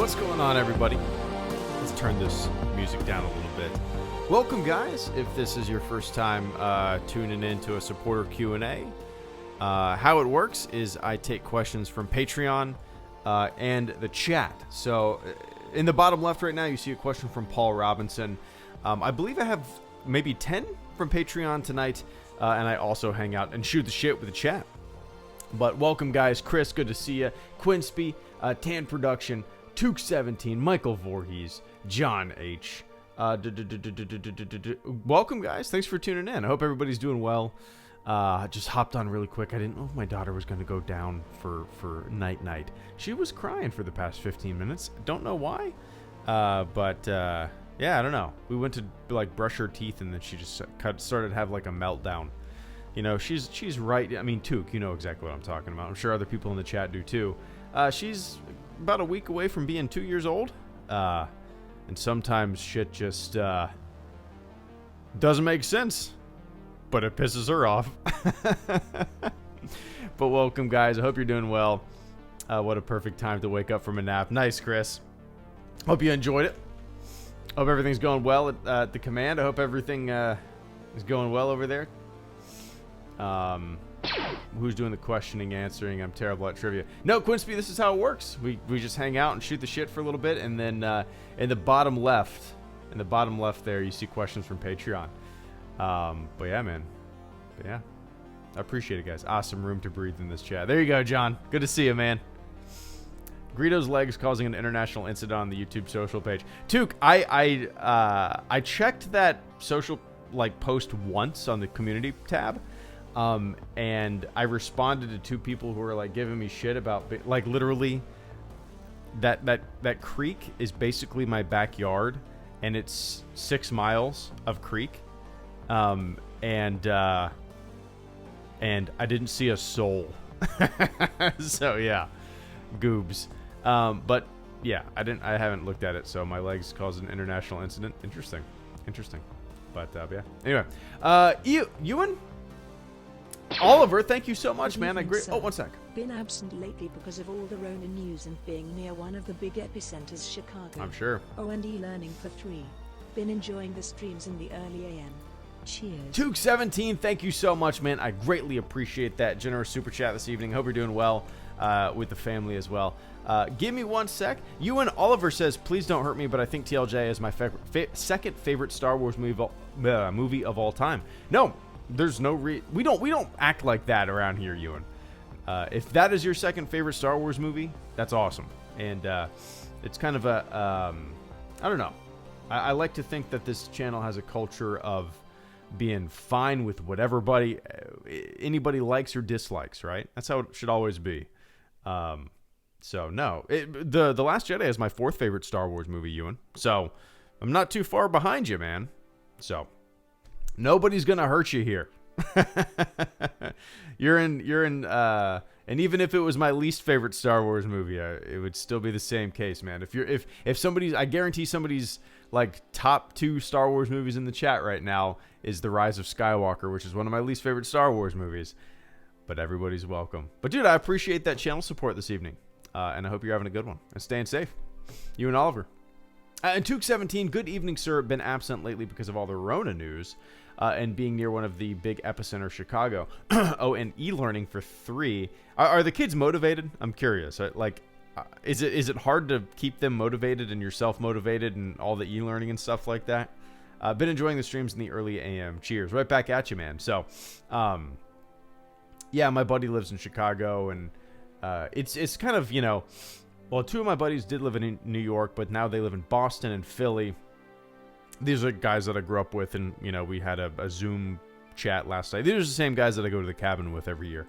What's going on, everybody? Let's turn this music down a little bit. Welcome, guys. If this is your first time tuning in to a supporter Q&A, how it works is I take questions from Patreon and the chat. So in the bottom left right now, you see a question from Paul Robinson. I believe I have maybe 10 from Patreon tonight, and I also hang out and shoot the shit with the chat. But welcome, guys. Chris, good to see you. Quinsby, Tan Production, Took17, Michael Voorhees, John H. Welcome, guys. Thanks for tuning in. I hope everybody's doing well. Just hopped on really quick. I didn't know if my daughter was going to go down for night. She was crying for the past 15 minutes. Don't know why. Yeah, I don't know. We went to like brush her teeth, and then she just started to have like a meltdown. You know, she's right. I mean, Took, you know exactly what I'm talking about. I'm sure other people in the chat do too. She's about a week away from being 2 years old. And sometimes shit just doesn't make sense, but it pisses her off. But welcome, guys. I hope you're doing well. What a perfect time to wake up from a nap. Nice, Chris. Hope you enjoyed it. Hope everything's going well at the command. I hope everything is going well over there. Who's doing the questioning, answering? I'm terrible at trivia. No, Quinsby, this is how it works. We just hang out and shoot the shit for a little bit, and then in the bottom left there, you see questions from Patreon. But yeah, man. But yeah, I appreciate it, guys. Awesome room to breathe in this chat. There you go, John. Good to see you, man. Greedo's legs causing an international incident on the YouTube social page. Took, I checked that social post once on the community tab. And I responded to two people who were giving me shit about literally that creek is basically my backyard, and it's 6 miles of creek. And I didn't see a soul. So yeah, goobs. But yeah, I haven't looked at it. So my legs caused an international incident. Interesting. But yeah. Anyway, Ewan? Oliver, thank you so much, man. Oh, one sec. Been absent lately because of all the Rona news and being near one of the big epicenters, Chicago. I'm sure. Oh, and e-learning for 3. Been enjoying the streams in the early AM. Cheers. Took17, thank you so much, man. I greatly appreciate that generous super chat this evening. Hope you're doing well with the family as well. Give me one sec. Ewan Oliver says, please don't hurt me, but I think TLJ is my second favorite Star Wars movie of all time. No. There's no we don't act like that around here, Ewan. If that is your second favorite Star Wars movie, that's awesome. And it's kind of a I don't know. I like to think that this channel has a culture of being fine with whatever anybody likes or dislikes, right? That's how it should always be. So no, the Last Jedi is my 4th favorite Star Wars movie, Ewan. So I'm not too far behind you, man. So nobody's gonna hurt you here. You're in and even if it was my least favorite Star Wars movie, it would still be the same case, man. If somebody's, I guarantee somebody's top 2 Star Wars movies in the chat right now is The Rise of Skywalker, which is one of my least favorite Star Wars movies. But everybody's welcome. But dude, I appreciate that channel support this evening, and I hope you're having a good one and staying safe. You and Oliver. And Took17, good evening, sir. Been absent lately because of all the Rona news. And being near one of the big epicenters, Chicago. Oh, and e-learning for 3. Are the kids motivated? I'm curious. Is it hard to keep them motivated and yourself motivated and all the e-learning and stuff like that? Been enjoying the streams in the early AM. Cheers. Right back at you, man. So, yeah, my buddy lives in Chicago, and it's kind of, well, 2 of my buddies did live in New York, but now they live in Boston and Philly. These are guys that I grew up with, and, we had a Zoom chat last night. These are the same guys that I go to the cabin with every year.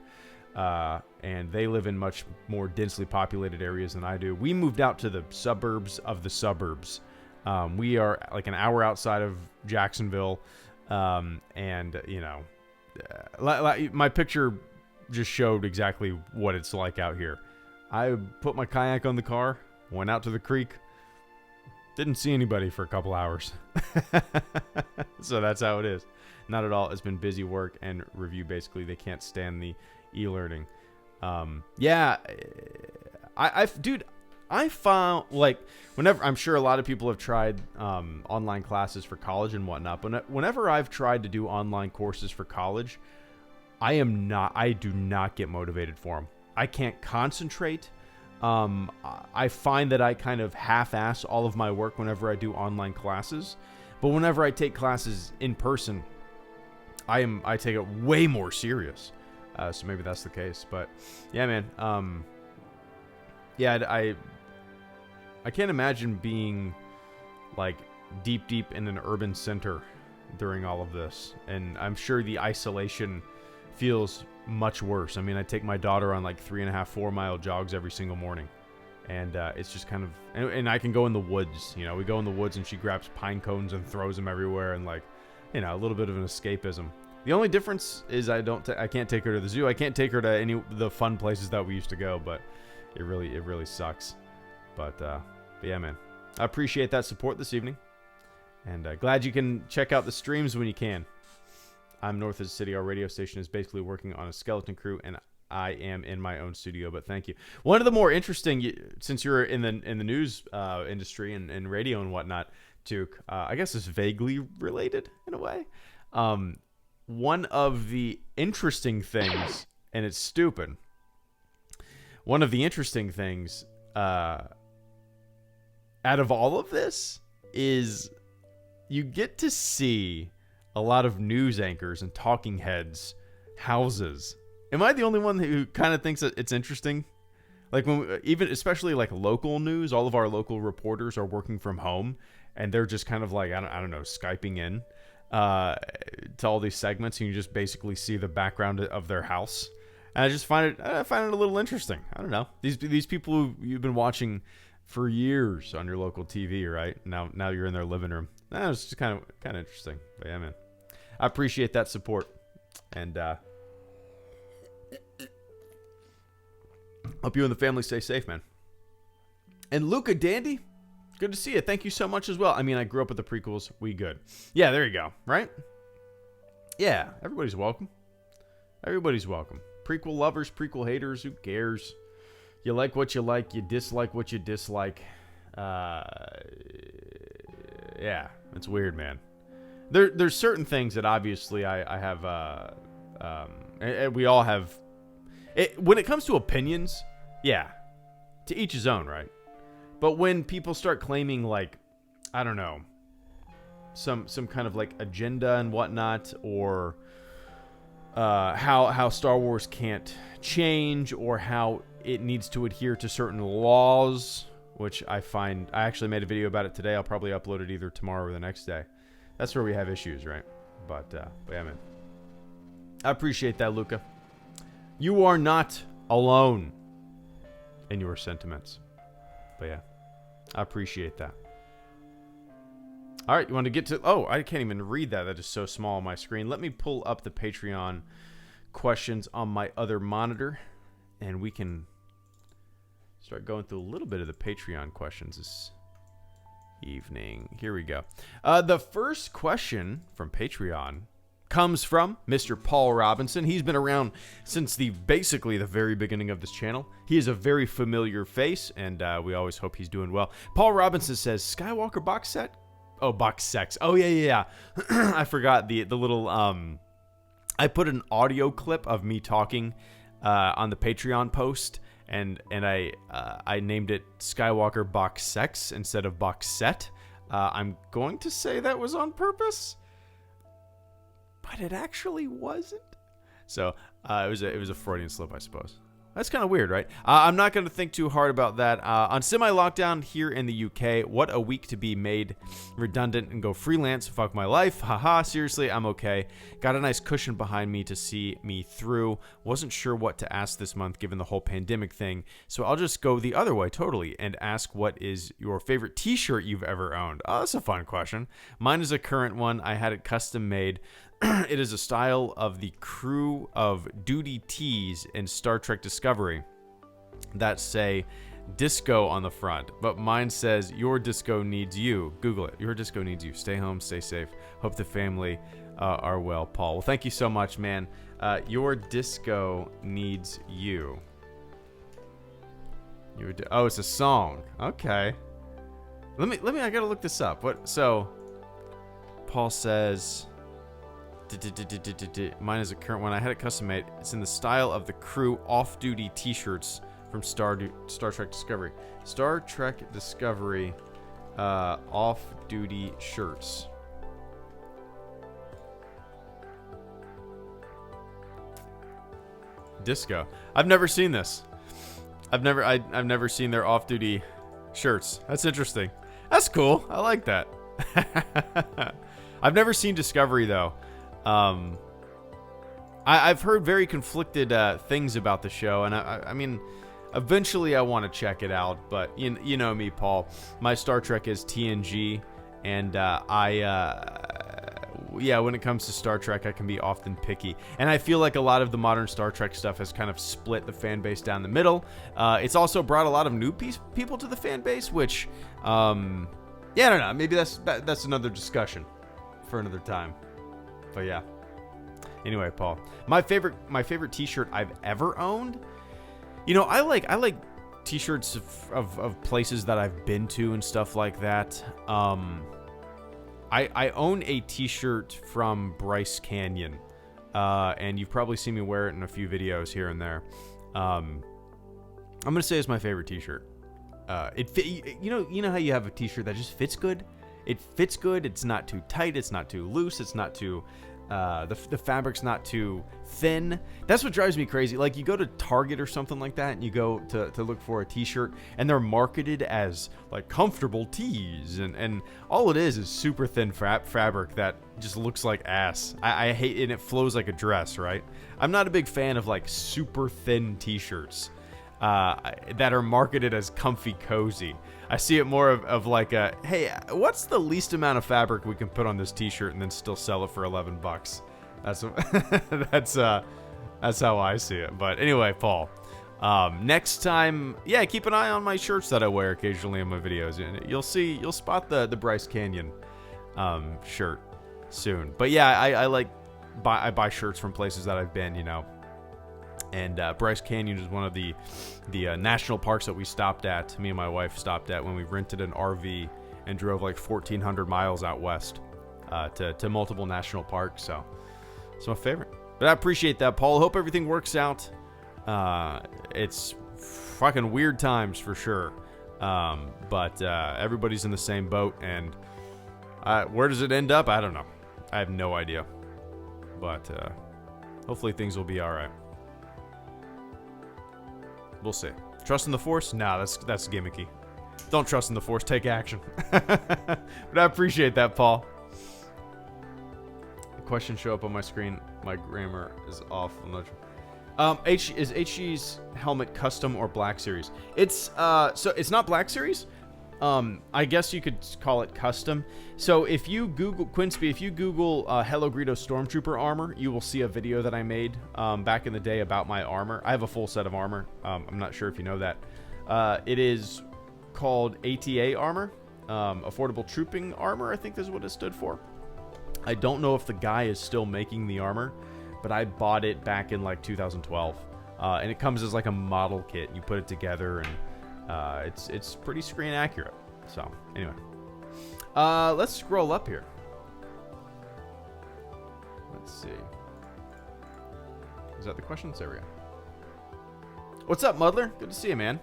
And they live in much more densely populated areas than I do. We moved out to the suburbs of the suburbs. We are an hour outside of Jacksonville. And, my picture just showed exactly what it's like out here. I put my kayak on the car, went out to the creek, didn't see anybody for a couple hours. So that's how it is. Not at all. It's been busy work and review. Basically, they can't stand the e-learning. Yeah, dude, I found, like, whenever, I'm sure a lot of people have tried online classes for college and whatnot, but whenever I've tried to do online courses for college, I do not get motivated for them. I can't concentrate. I find that I kind of half-ass all of my work whenever I do online classes, but whenever I take classes in person, I take it way more serious. So maybe that's the case, but yeah, man. Yeah, I can't imagine being like deep in an urban center during all of this, and I'm sure the isolation feels much worse. I mean, I take my daughter on like 3.5, 4 mile jogs every single morning, and it's just kind of, and I can go in the woods. You know, we go in the woods and she grabs pine cones and throws them everywhere, and like, you know, a little bit of an escapism. The only difference is I can't take her to the zoo. I can't take her to any of the fun places that we used to go, but it really sucks. But yeah, man, I appreciate that support this evening, and glad you can check out the streams when you can. I'm North of the City. Our radio station is basically working on a skeleton crew, and I am in my own studio, but thank you. One of the more interesting, since you're in the news industry and radio and whatnot, Tuke, I guess is vaguely related in a way. One of the interesting things, and it's stupid, one of the interesting things out of all of this is you get to see a lot of news anchors and talking heads' houses. Am I the only one who kind of thinks that it's interesting? Like, even especially like local news, all of our local reporters are working from home, and they're just kind of like, I don't know, Skyping in to all these segments, and you just basically see the background of their house. And I find it a little interesting. I don't know. These people who you've been watching for years on your local TV, right? Now you're in their living room. It's just kind of interesting. But yeah, man, I appreciate that support, and hope you and the family stay safe, man. And Luca Dandy, good to see you. Thank you so much as well. I mean, I grew up with the prequels. We good. Yeah, there you go. Right? Yeah, everybody's welcome. Everybody's welcome. Prequel lovers, prequel haters, who cares? You like what you like, you dislike what you dislike. Yeah, it's weird, man. There's certain things that obviously I have, and we all have. When it comes to opinions, yeah, to each his own, right? But when people start claiming, like, I don't know, some kind of like agenda and whatnot, or how Star Wars can't change, or how it needs to adhere to certain laws, which I actually made a video about it today. I'll probably upload it either tomorrow or the next day. That's where we have issues, right? But yeah, man, I appreciate that, Luca. You are not alone in your sentiments. But yeah, I appreciate that. All right, you want to get to... Oh, I can't even read that. That is so small on my screen. Let me pull up the Patreon questions on my other monitor, and we can start going through a little bit of the Patreon questions this evening. Here we go. The first question from Patreon comes from Mr. Paul Robinson. He's been around since basically the very beginning of this channel. He is a very familiar face, and we always hope he's doing well. Paul Robinson says, Skywalker box set? Oh, box sets. Oh, yeah. I forgot the little... I put an audio clip of me talking on the Patreon post, and I named it Skywalker box sex instead of box set. I'm going to say that was on purpose, but it actually wasn't. So it was a Freudian slip, I suppose. That's kind of weird, right? I'm not going to think too hard about that. On semi-lockdown here in the UK, what a week to be made redundant and go freelance. Fuck my life. Haha, seriously, I'm okay. Got a nice cushion behind me to see me through. Wasn't sure what to ask this month given the whole pandemic thing, so I'll just go the other way totally and ask what is your favorite t-shirt you've ever owned. Oh, that's a fun question. Mine is a current one. I had it custom made. It is a style of the crew of duty tees in Star Trek Discovery that say disco on the front, but mine says your disco needs you. Google it. Your disco needs you. Stay home, stay safe. Hope the family are well, Paul. Well, thank you so much, man. Your disco needs you. You would do, oh, it's a song. Okay. Let me. I gotta look this up. What? So, Paul says, mine is a current one. I had it custom made. It's in the style of the crew off-duty T-shirts from Star Trek Discovery. Star Trek Discovery, off-duty shirts. Disco. I've never seen this. I've never seen their off-duty shirts. That's interesting. That's cool. I like that. I've never seen Discovery though. I've heard very conflicted things about the show, and I mean, eventually I want to check it out. But you know me, Paul. My Star Trek is TNG, and yeah, when it comes to Star Trek, I can be often picky. And I feel like a lot of the modern Star Trek stuff has kind of split the fan base down the middle. It's also brought a lot of new people to the fan base, which, yeah, I don't know. Maybe that's another discussion for another time. But yeah. Anyway, Paul, my favorite T-shirt I've ever owned. You know, I like T-shirts of places that I've been to and stuff like that. I own a T-shirt from Bryce Canyon, and you've probably seen me wear it in a few videos here and there. I'm gonna say it's my favorite T-shirt. You know how you have a T-shirt that just fits good. It fits good. It's not too tight. It's not too loose. It's not too. The fabric's not too thin. That's what drives me crazy. Like, you go to Target or something like that, and you go to look for a T-shirt, and they're marketed as like comfortable tees, and all it is super thin fabric that just looks like ass. I hate it, and it flows like a dress, right? I'm not a big fan of like super thin T-shirts that are marketed as comfy cozy. I see it more of like a, hey, what's the least amount of fabric we can put on this T-shirt and then still sell it for $11? That's how I see it. But anyway, Paul, next time, yeah, keep an eye on my shirts that I wear occasionally in my videos, and you'll spot the Bryce Canyon shirt soon. But yeah, I buy shirts from places that I've been, you know. And Bryce Canyon is one of the national parks that we stopped at. Me and my wife stopped at when we rented an RV and drove like 1,400 miles out west to multiple national parks. So it's my favorite. But I appreciate that, Paul. Hope everything works out. It's fucking weird times for sure. But everybody's in the same boat. And where does it end up? I don't know. I have no idea. But hopefully things will be all right. We'll see. Trust in the Force? Nah, that's gimmicky. Don't trust in the Force. Take action. But I appreciate that, Paul. The questions show up on my screen. My grammar is off. I'm not sure. Is HG's helmet custom or Black Series? It's so it's not Black Series. I guess you could call it custom. So if you Google Quinsby, if you Google HelloGreedo Stormtrooper armor, you will see a video that I made back in the day about my armor. I have a full set of armor. I'm not sure if you know that. It is called ATA armor, Affordable Trooping Armor, I think is what it stood for. I don't know if the guy is still making the armor, but I bought it back in like 2012. And it comes as like a model kit. You put it together and it's pretty screen accurate. So anyway, let's scroll up here. Let's see. Is that the questions? There we go. What's up, Muddler? Good to see you, man.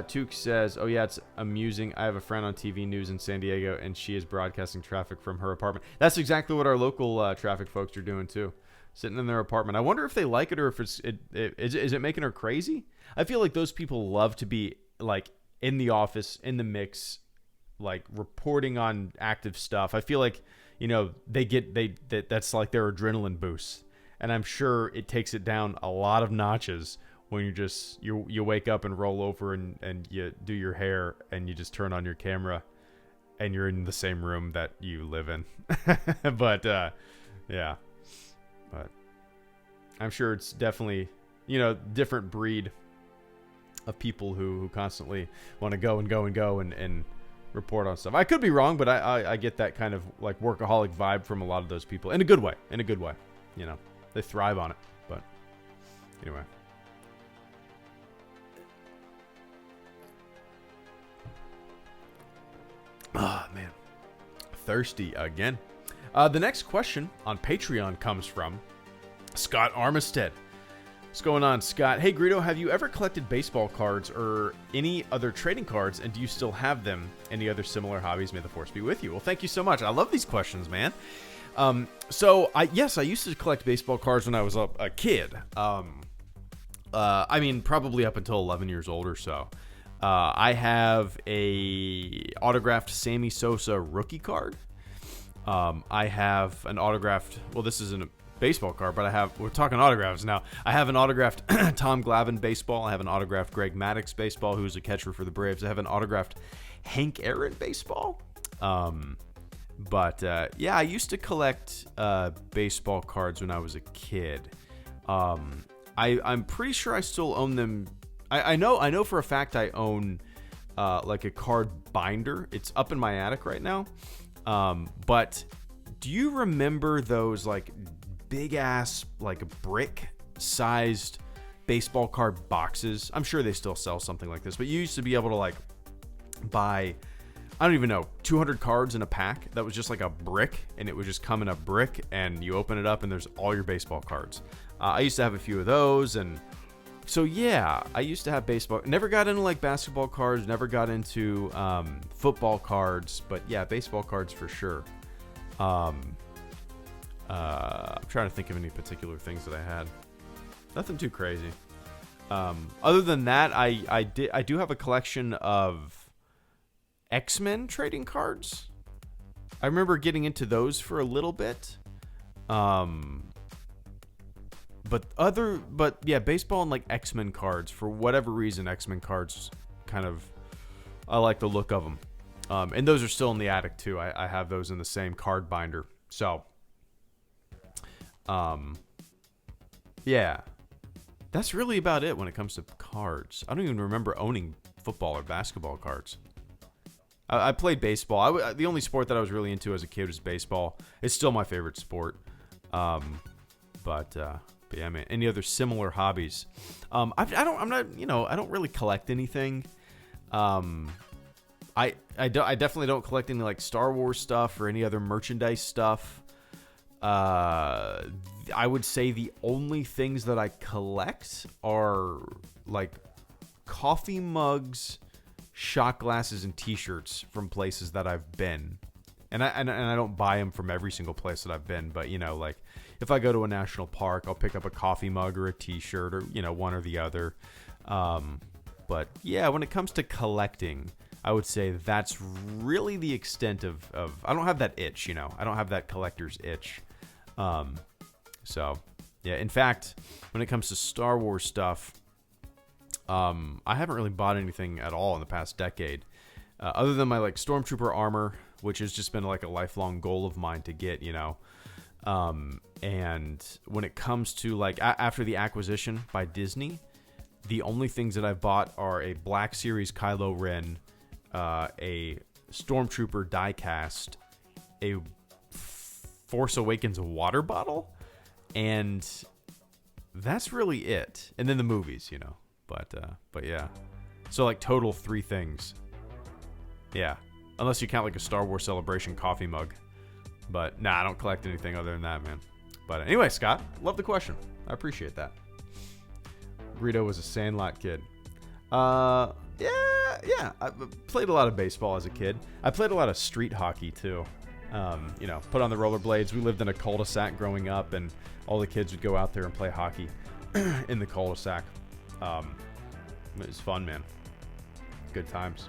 Took says, oh yeah, it's amusing. I have a friend on TV news in San Diego, and she is broadcasting traffic from her apartment. That's exactly what our local traffic folks are doing too. Sitting in their apartment. I wonder if they like it or if is it making her crazy? I feel like those people love to be like in the office, in the mix, like reporting on active stuff. I feel like, you know, that's like their adrenaline boost. And I'm sure it takes it down a lot of notches when you wake up and roll over and you do your hair and you just turn on your camera and you're in the same room that you live in. But yeah. But I'm sure it's definitely, you know, different breed of people who constantly want to go and report on stuff. I could be wrong, but I get that kind of like workaholic vibe from a lot of those people in a good way. You know, they thrive on it. But anyway, Ah, man. Thirsty again. The next question on Patreon comes from Scott Armistead. What's going on, Scott? Hey, Greedo, have you ever collected baseball cards or any other trading cards, and do you still have them? Any other similar hobbies? May the force be with you. Well, thank you so much. I love these questions, man. Yes, I used to collect baseball cards when I was a kid. I mean, probably up until 11 years old or so. I have a autographed Sammy Sosa rookie card. I have an autographed, well, this isn't a baseball card, but we're talking autographs now. I have an autographed Tom Glavine baseball. I have an autographed Greg Maddux baseball, who's a catcher for the Braves. I have an autographed Hank Aaron baseball. Yeah, I used to collect baseball cards when I was a kid. I'm pretty sure I still own them. I know for a fact I own like a card binder. It's up in my attic right now. But do you remember those like big ass like brick sized baseball card boxes? I'm sure they still sell something like this, but you used to be able to like buy, I don't even know, 200 cards in a pack that was just like a brick, and it would just come in a brick, and you open it up and there's all your baseball cards. I used to have a few of those, and so yeah, I used to have baseball. Never got into like basketball cards, never got into football cards, but yeah, baseball cards for sure. I'm trying to think of any particular things that I had. Nothing too crazy. Other than that, I do have a collection of X-Men trading cards. I remember getting into those for a little bit. But yeah, baseball and like X-Men cards, for whatever reason, X-Men cards kind of, I like the look of them. And those are still in the attic too. I have those in the same card binder. So, yeah, that's really about it when it comes to cards. I don't even remember owning football or basketball cards. I played baseball. The only sport that I was really into as a kid was baseball. It's still my favorite sport. But yeah, man. Any other similar hobbies? I don't really collect anything. I definitely don't collect any like Star Wars stuff or any other merchandise stuff. I would say the only things that I collect are like coffee mugs, shot glasses, and t-shirts from places that I've been. And I don't buy them from every single place that I've been, but you know, like if I go to a national park, I'll pick up a coffee mug or a t-shirt, or you know, one or the other. But yeah, when it comes to collecting, I would say that's really the extent of I don't have that itch, you know. I don't have that collector's itch. So yeah, in fact, when it comes to Star Wars stuff, I haven't really bought anything at all in the past decade, other than my like Stormtrooper armor, which has just been like a lifelong goal of mine to get, you know. And when it comes to like after the acquisition by Disney, the only things that I've bought are a Black Series Kylo Ren, a Stormtrooper diecast, a Force Awakens water bottle, and that's really it. And then the movies, you know. But yeah. So like total 3 things. Yeah. Unless you count like a Star Wars Celebration coffee mug. But nah, I don't collect anything other than that, man. But anyway, Scott, love the question. I appreciate that. Greedo was a Sandlot kid. Yeah. I played a lot of baseball as a kid. I played a lot of street hockey too. You know, put on the rollerblades. We lived in a cul-de-sac growing up, and all the kids would go out there and play hockey in the cul-de-sac. It was fun, man. Good times.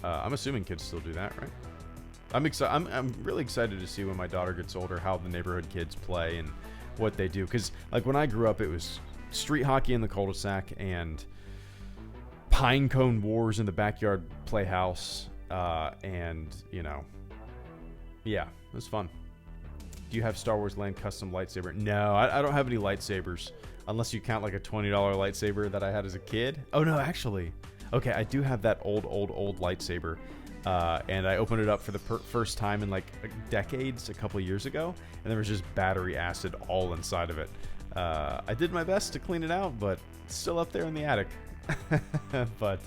I'm assuming kids still do that, right? I'm really excited to see when my daughter gets older how the neighborhood kids play and what they do. Because like when I grew up, it was street hockey in the cul-de-sac and pine cone wars in the backyard playhouse. And you know, yeah, it was fun. Do you have Star Wars Land custom lightsaber? No, I don't have any lightsabers. Unless you count like a $20 lightsaber that I had as a kid. Oh no, actually. Okay, I do have that old lightsaber. And I opened it up for the first time in like decades, a couple years ago. And there was just battery acid all inside of it. I did my best to clean it out, but it's still up there in the attic. But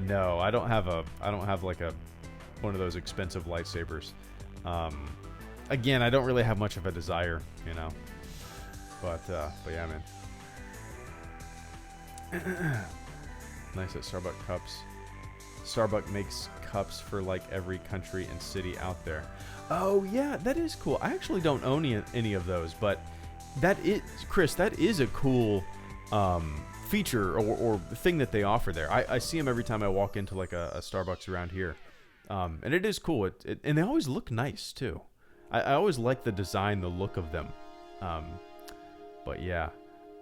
no, I don't have like a expensive lightsabers. Again, I don't really have much of a desire, you know. But yeah, man. Nice at Starbucks cups. Starbucks makes cups for like every country and city out there. Oh yeah, that is cool. I actually don't own any of those, but that is, Chris, that is a cool feature or thing that they offer there. I see them every time I walk into like a Starbucks around here, and it is cool. And they always look nice too. I always like the design, the look of them. But yeah,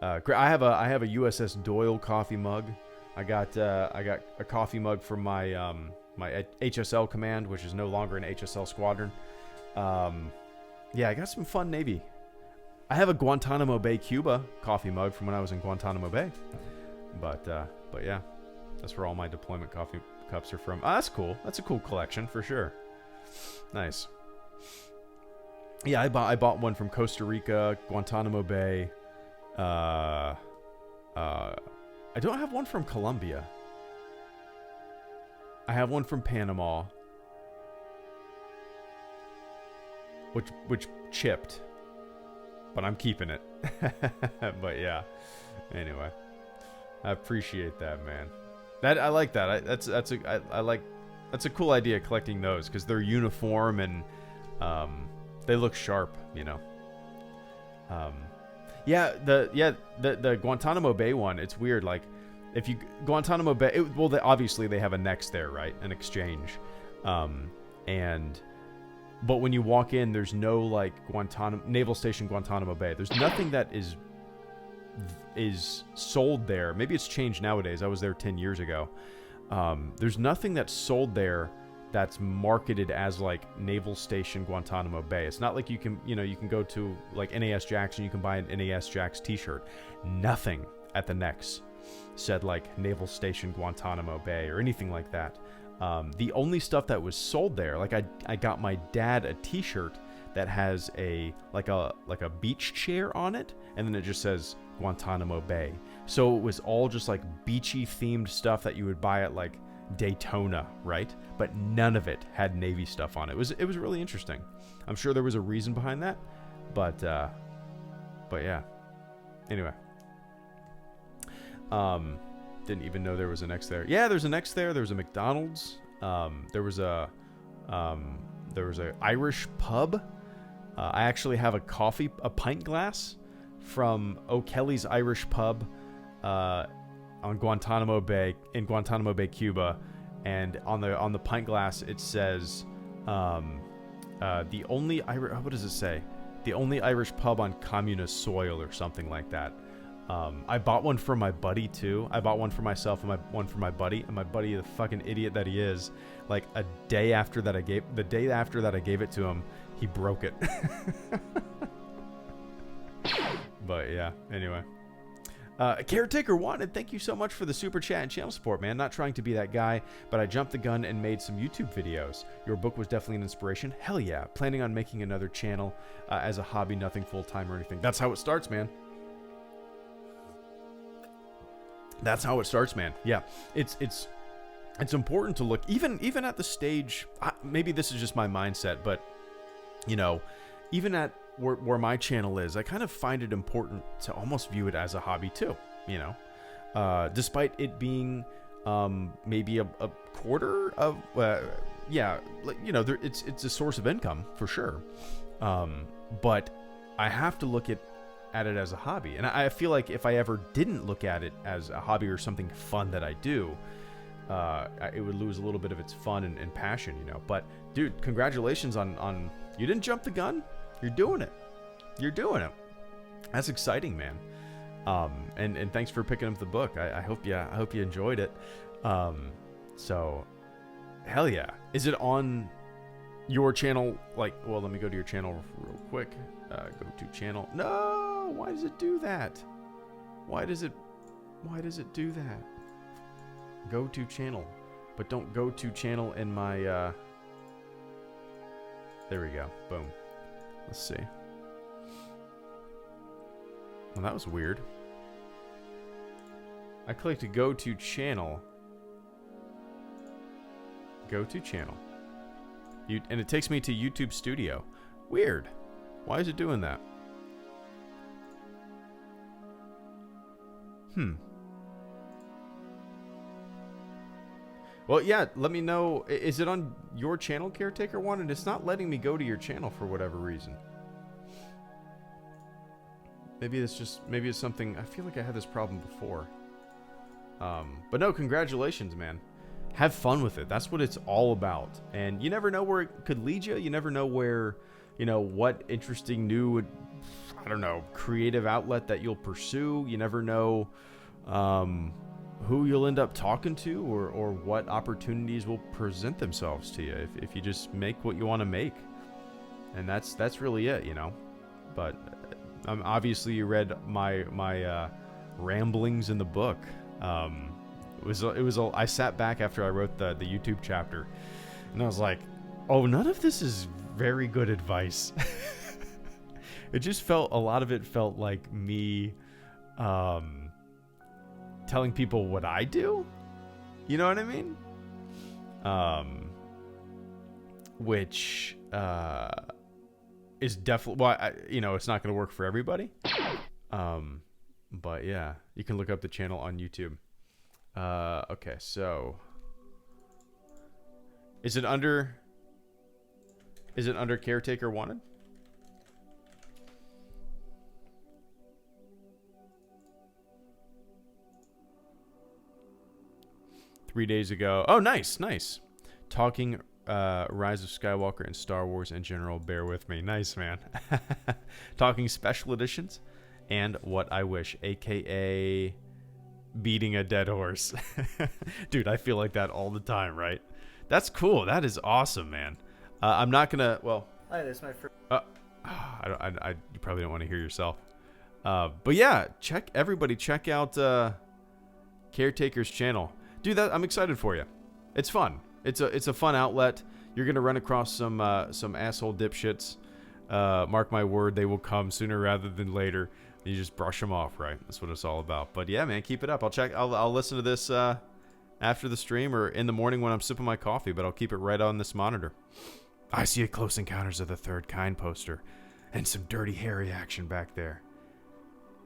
I have a USS Doyle coffee mug. I got a coffee mug from my my HSL command, which is no longer an HSL squadron. Yeah, I got some fun Navy. I have a Guantanamo Bay, Cuba coffee mug from when I was in Guantanamo Bay. But yeah, that's where all my deployment coffee cups are from. That's cool. That's a cool collection for sure. Nice. Yeah, I bought one from Costa Rica, Guantanamo Bay. I don't have one from Colombia. I have one from Panama, which chipped, but I'm keeping it. But yeah, anyway, I appreciate that, man. I like that. That's a cool idea, collecting those, because they're uniform and they look sharp, you know. The Guantanamo Bay one, it's weird. Like, if you Guantanamo Bay, obviously they have a next there, right? An exchange, but when you walk in, there's no like Naval Station Guantanamo Bay. There's nothing that is sold there. Maybe it's changed nowadays. I was there 10 years ago. There's nothing that's sold there that's marketed as like Naval Station Guantanamo Bay. It's not like you can go to like NAS Jax and you can buy an NAS Jax t-shirt. Nothing at the necks said like Naval Station Guantanamo Bay or anything like that. The only stuff that was sold there, like I got my dad a t-shirt that has a beach chair on it, and then it just says Guantanamo Bay. So it was all just like beachy themed stuff that you would buy at like Daytona, right? But none of it had Navy stuff on it. It was really interesting. I'm sure there was a reason behind that, but yeah. Anyway, didn't even know there was an X there. Yeah, there's an X there. There was a McDonald's. There was a Irish pub. I actually have a pint glass from O'Kelly's Irish pub on Guantanamo Bay, in Guantanamo Bay, Cuba, and on the pint glass it says the only what does it say? The only Irish pub on communist soil or something like that. I bought one for my buddy too. I bought one for myself and one for my buddy. And my buddy, the fucking idiot that he is, like the day after that I gave it to him, he broke it. But yeah, anyway. Caretaker Wanted, thank you so much for the super chat and channel support, man. Not trying to be that guy, but I jumped the gun and made some YouTube videos. Your book was definitely an inspiration. Hell yeah. Planning on making another channel as a hobby, nothing full-time or anything. That's how it starts, man. That's how it starts, man. Yeah, it's important to look even at the stage. Maybe this is just my mindset, but you know, even at where my channel is, I kind of find it important to almost view it as a hobby too. You know, despite it being maybe a quarter of yeah, you know, it's a source of income for sure. But I have to look at it as a hobby, and I feel like if I ever didn't look at it as a hobby or something fun that I do, it would lose a little bit of its fun and passion, you know. But dude, congratulations on you didn't jump the gun. You're doing it. That's exciting, man. And thanks for picking up the book. I hope you enjoyed it. So hell yeah. Is it on your channel? Like, well, let me go to your channel real quick. Go to channel. No, why does it do that? Why does it do that? Go to channel, but don't go to channel in my there we go. Boom. Let's see. Well, that was weird. I clicked go to channel. Go to channel. And it takes me to YouTube Studio. Weird. Why is it doing that? Well, yeah, let me know. Is it on your channel, Caretaker One? And it's not letting me go to your channel for whatever reason. Maybe it's something. I feel like I had this problem before. But no, congratulations, man. Have fun with it. That's what it's all about. And you never know where it could lead you. You never know where, what interesting new, I don't know, creative outlet that you'll pursue. You never know who you'll end up talking to or what opportunities will present themselves to you if you just make what you want to make. And that's really it, But obviously you read my ramblings in the book. I sat back after I wrote the YouTube chapter, and I was like, oh, none of this is very good advice. A lot of it felt like me telling people what I do. You know what I mean? Which is definitely why, it's not going to work for everybody. But yeah, you can look up the channel on YouTube. Okay, so is it under Caretaker Wanted? Three days ago. Oh, nice. Talking Rise of Skywalker and Star Wars in general. Bear with me. Nice, man. Talking special editions and What I Wish, aka beating a dead horse. Dude, I feel like that all the time, right? That's cool. That is awesome, man. I'm not gonna. Well, hi, that's my first. You probably don't want to hear yourself. But yeah, check out Caretaker's channel, dude. I'm excited for you. It's fun. It's a fun outlet. You're gonna run across some asshole dipshits. Mark my word, they will come sooner rather than later. You just brush them off, right? That's what it's all about. But yeah, man, keep it up. I'll listen to this after the stream or in the morning when I'm sipping my coffee, but I'll keep it right on this monitor. I see a Close Encounters of the Third Kind poster and some Dirty Harry action back there.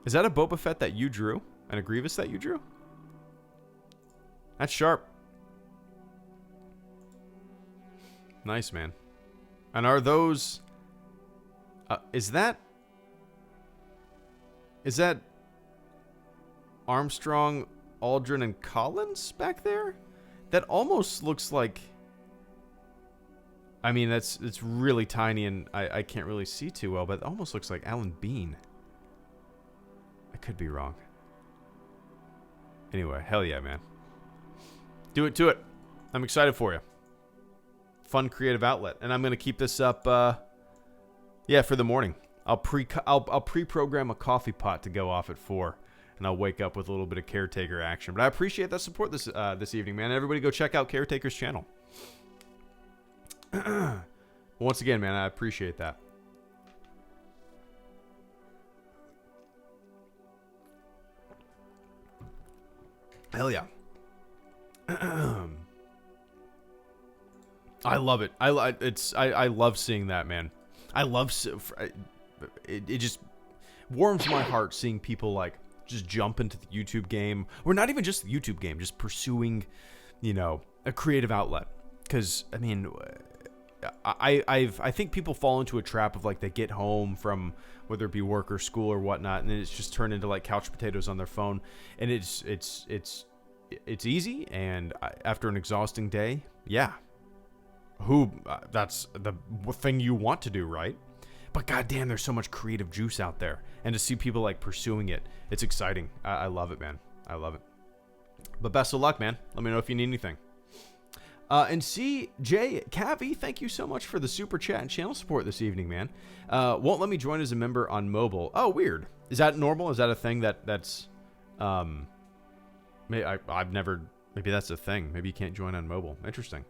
Is that a Boba Fett that you drew? And a Grievous that you drew? That's sharp. Nice, man. And are those... Is that Armstrong, Aldrin, and Collins back there? That almost looks like... I mean, it's really tiny and I can't really see too well, but it almost looks like Alan Bean. I could be wrong. Anyway, hell yeah, man. Do it to it. I'm excited for you. Fun creative outlet. And I'm going to keep this up, for the morning. I'll pre-program a coffee pot to go off at 4. And I'll wake up with a little bit of Caretaker action. But I appreciate that support this evening, man. Everybody go check out Caretaker's channel. Once again, man, I appreciate that. Hell yeah. I love it. I love seeing that, man. It just warms my heart seeing people like just jump into the YouTube game, or not even just the YouTube game, just pursuing, a creative outlet. Because I mean, I think people fall into a trap of like they get home from whether it be work or school or whatnot, and it's just turned into like couch potatoes on their phone, and it's easy, and after an exhausting day, yeah, that's the thing you want to do, right? But goddamn, there's so much creative juice out there, and to see people like pursuing it, it's exciting. I love it, man. I love it. But best of luck, man. Let me know if you need anything. And CJ Cavi, thank you so much for the super chat and channel support this evening, man. Won't let me join as a member on mobile. Oh, weird. Is that normal? Is that a thing that's I've never, maybe that's a thing. Maybe you can't join on mobile. Interesting.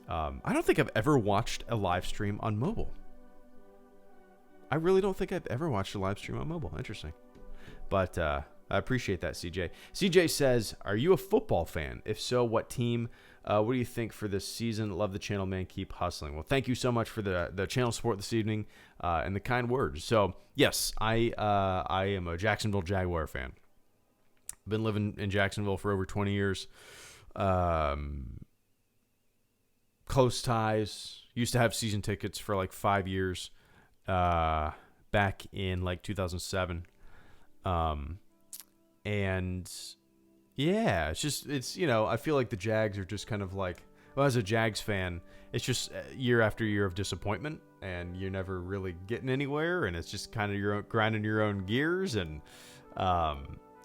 I don't think I've ever watched a live stream on mobile. I really don't think I've ever watched a live stream on mobile. Interesting. But I appreciate that, CJ. CJ says, are you a football fan? If so, what team? What do you think for this season? Love the channel, man. Keep hustling. Well, thank you so much for the channel support this evening and the kind words. So, yes, I am a Jacksonville Jaguar fan. Been living in Jacksonville for over 20 years. Close ties. Used to have season tickets for like 5 years back in like 2007. And yeah, it's I feel like the Jags are just kind of like, well, as a Jags fan, it's just year after year of disappointment, and you're never really getting anywhere, and it's just kind of your own, grinding your own gears, and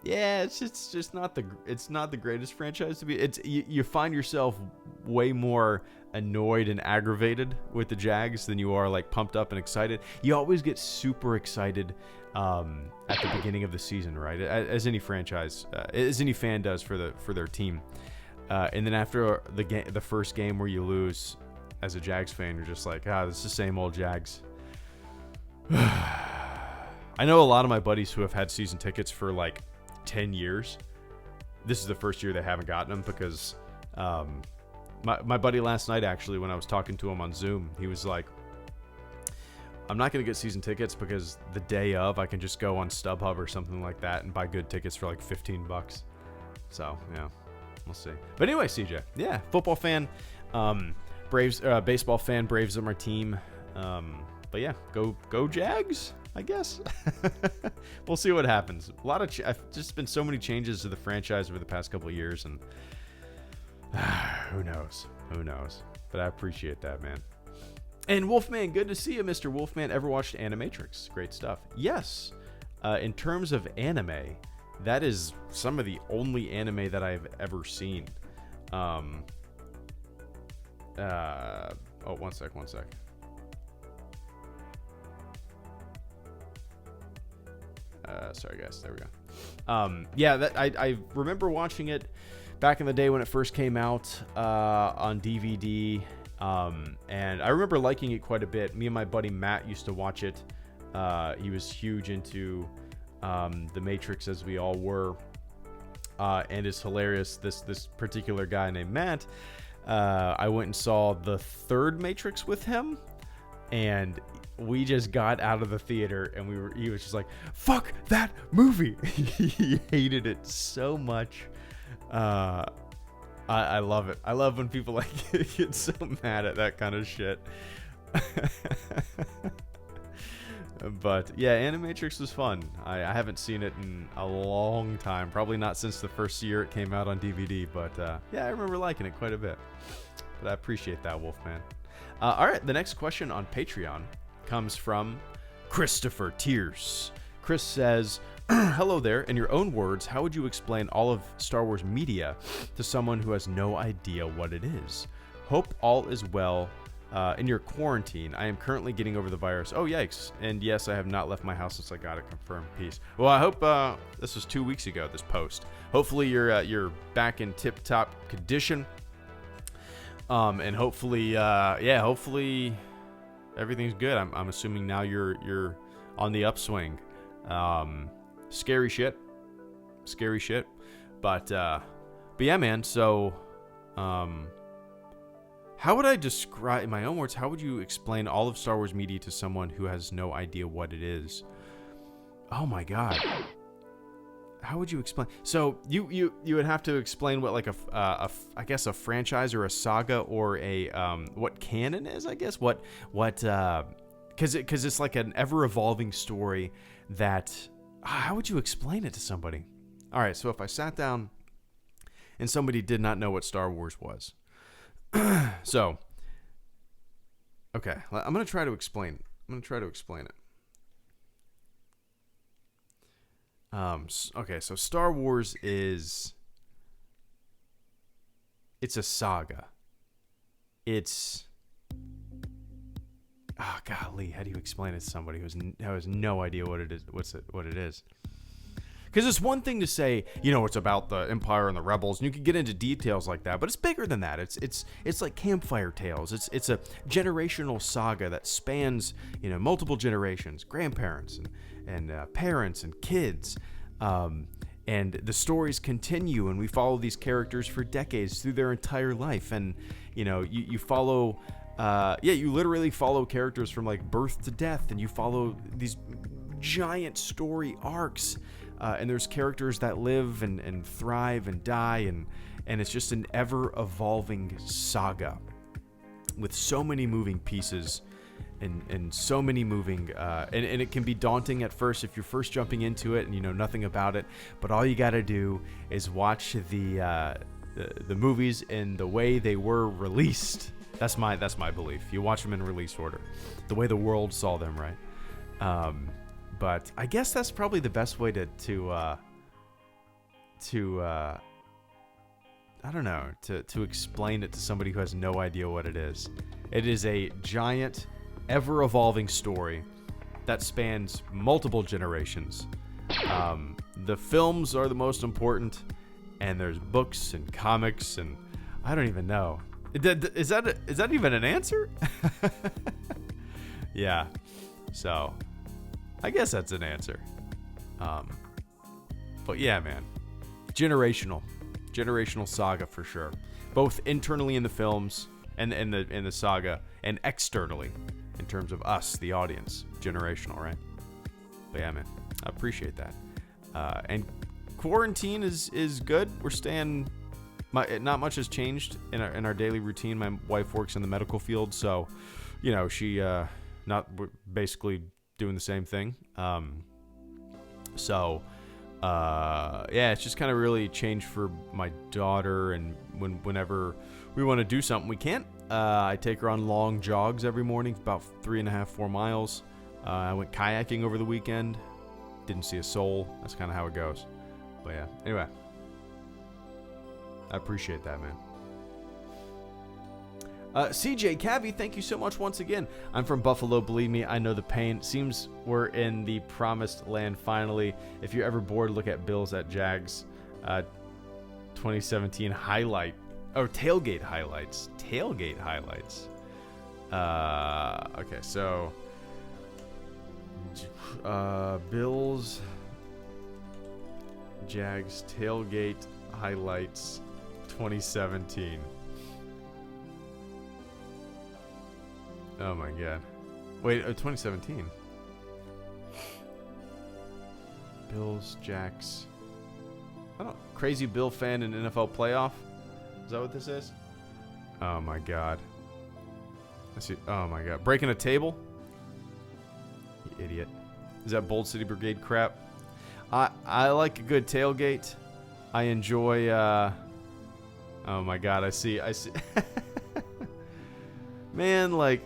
yeah, it's just not the greatest franchise to be. You find yourself way more annoyed and aggravated with the Jags than you are like pumped up and excited. You always get super excited at the beginning of the season, right? As any franchise, as any fan does for their team, and then after the first game where you lose, as a Jags fan, you're just like, this is the same old Jags. I know a lot of my buddies who have had season tickets for like 10 years. This is the first year they haven't gotten them because my buddy last night, actually, when I was talking to him on Zoom, he was like, I'm not going to get season tickets because the day of I can just go on StubHub or something like that and buy good tickets for like $15. So, yeah, we'll see. But anyway, CJ, yeah, football fan, Braves, baseball fan, Braves are my team. But yeah, go Jags, I guess. We'll see what happens. I've just been so many changes to the franchise over the past couple of years, and who knows? But I appreciate that, man. And Wolfman, good to see you, Mr. Wolfman. Ever watched Animatrix? Great stuff. Yes. In terms of anime, that is some of the only anime that I've ever seen. One sec. Sorry, guys. There we go. Yeah, that I remember watching it back in the day when it first came out on DVD. And I remember liking it quite a bit. Me and my buddy Matt used to watch it. He was huge into The Matrix, as we all were. And it's hilarious. This particular guy named Matt, I went and saw the third Matrix with him, and we just got out of the theater, and he was just like, fuck that movie. He hated it so much. I love it. I love when people like get so mad at that kind of shit. But yeah, Animatrix was fun. I haven't seen it in a long time. Probably not since the first year it came out on DVD. But yeah, I remember liking it quite a bit. But I appreciate that, Wolfman. All right, the next question on Patreon comes from Christopher Tears. Chris says, hello there. In your own words, how would you explain all of Star Wars media to someone who has no idea what it is? Hope all is well in your quarantine. I am currently getting over the virus. Oh, yikes. And yes, I have not left my house since I got it confirmed. Peace. Well, I hope this was 2 weeks ago, this post. Hopefully you're back in tip-top condition. And hopefully, hopefully everything's good. I'm assuming now you're on the upswing. Scary shit. But yeah, man. So, how would I describe, in my own words, how would you explain all of Star Wars media to someone who has no idea what it is? Oh my God. How would you explain? So you would have to explain what like I guess a franchise or a saga or a what canon is, I guess. What because it's like an ever evolving story that how would you explain it to somebody? All right, so if I sat down and somebody did not know what Star Wars was. So, okay, I'm going to try to explain it. Okay, so Star Wars it's a saga. It's, oh golly, how do you explain it to somebody who has no idea what it is? What it is? Because it's one thing to say, it's about the Empire and the Rebels, and you can get into details like that, but it's bigger than that. It's like campfire tales. It's a generational saga that spans, multiple generations, grandparents and parents and kids. and the stories continue, and we follow these characters for decades through their entire life. And you follow you literally follow characters from like birth to death, and you follow these giant story arcs, and there's characters that live and thrive and die, and it's just an ever evolving saga with so many moving pieces and so many moving and it can be daunting at first if you're first jumping into it and you know nothing about it, but all you got to do is watch the movies in the way they were released. That's my belief. You watch them in release order, the way the world saw them, right? But I guess that's probably the best way to I don't know, to explain it to somebody who has no idea what it is. It is a giant, ever-evolving story that spans multiple generations. The films are the most important, and there's books and comics, and I don't even know. Is that even an answer? Yeah. So, I guess that's an answer. But yeah, man. Generational saga for sure. Both internally in the films and in the saga, and externally in terms of us, the audience. Generational, right? But yeah, man. I appreciate that. And quarantine is good. We're staying. Not much has changed in our daily routine. My wife works in the medical field, so she we're basically doing the same thing. It's just kind of really changed for my daughter, and whenever we want to do something, we can't. I take her on long jogs every morning, about 3.5-4 miles. I went kayaking over the weekend. Didn't see a soul. That's kind of how it goes. But yeah, anyway. I appreciate that, man. CJ Cavi, thank you so much once again. I'm from Buffalo, believe me, I know the pain. Seems we're in the promised land finally. If you're ever bored, look at Bills at Jags 2017 highlight. Or tailgate highlights. Tailgate highlights. Okay, so Bills Jags tailgate highlights 2017. Oh my god. Wait, 2017. Bills, Jacks. Crazy Bill fan in NFL playoff? Is that what this is? Oh my god. Let's see. Oh my god. Breaking a table? You idiot. Is that Bold City Brigade crap? I like a good tailgate. I enjoy oh my god, I see man, like,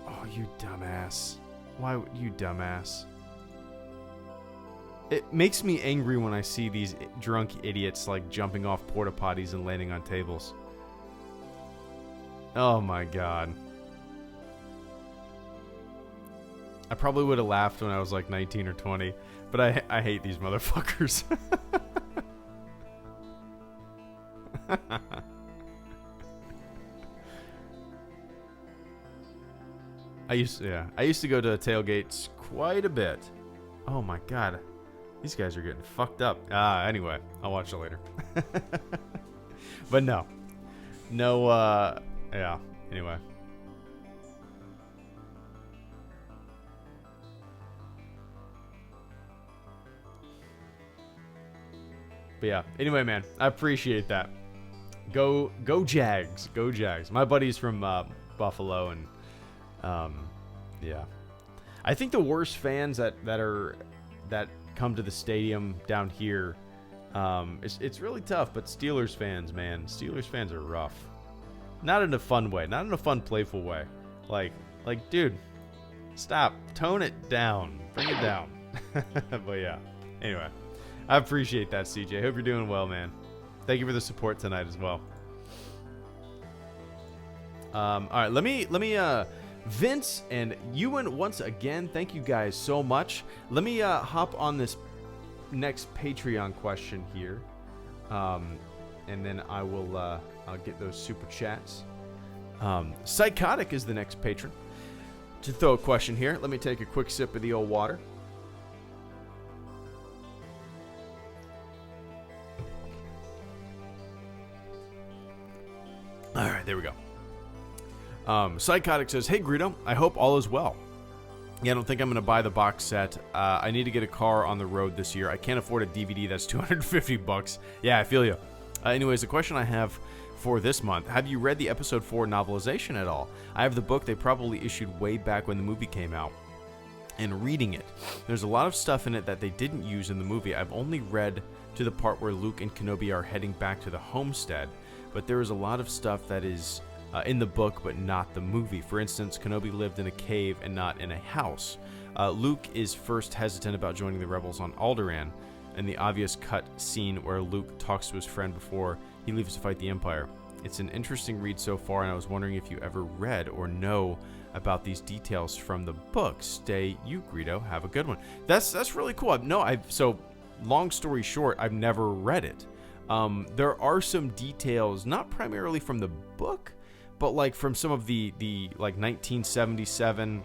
oh, you dumbass. Why would you dumbass? It makes me angry when I see these drunk idiots like jumping off porta potties and landing on tables. Oh my god. I probably would have laughed when I was like 19 or 20, but I hate these motherfuckers. I used to go to tailgates quite a bit. Oh my god. These guys are getting fucked up. Anyway, I'll watch it later. But no, yeah, anyway. But yeah, anyway, man, I appreciate that. Go Jags. Go Jags. My buddy's from Buffalo, and yeah. I think the worst fans that come to the stadium down here, it's really tough, but Steelers fans, man. Steelers fans are rough. Not in a fun way. Not in a fun, playful way. Like, dude, stop. Tone it down. Bring it down. But yeah. Anyway. I appreciate that, CJ. Hope you're doing well, man. Thank you for the support tonight as well. All right, let me Vince and Ewan, once again, thank you guys so much. Let me hop on this next Patreon question here, and then I will I'll get those super chats. Psychotic is the next patron to throw a question here. Let me take a quick sip of the old water. There we go. Psychotic says, "Hey Greedo, I hope all is well. Yeah, I don't think I'm going to buy the box set. I need to get a car on the road this year. I can't afford a DVD that's $250. Yeah, I feel you. Anyways, the question I have for this month, have you read the episode 4 novelization at all? I have the book they probably issued way back when the movie came out. And reading it, there's a lot of stuff in it that they didn't use in the movie. I've only read to the part where Luke and Kenobi are heading back to the homestead, but there is a lot of stuff that is in the book but not the movie. For instance, Kenobi lived in a cave and not in a house. Luke is first hesitant about joining the rebels on Alderaan, and the obvious cut scene where Luke talks to his friend before he leaves to fight the Empire. It's an interesting read so far, and I was wondering if you ever read or know about these details from the book. Stay you, Greedo. Have a good one." That's really cool. So long story short, I've never read it. There are some details, not primarily from the book, but like from some of the like 1977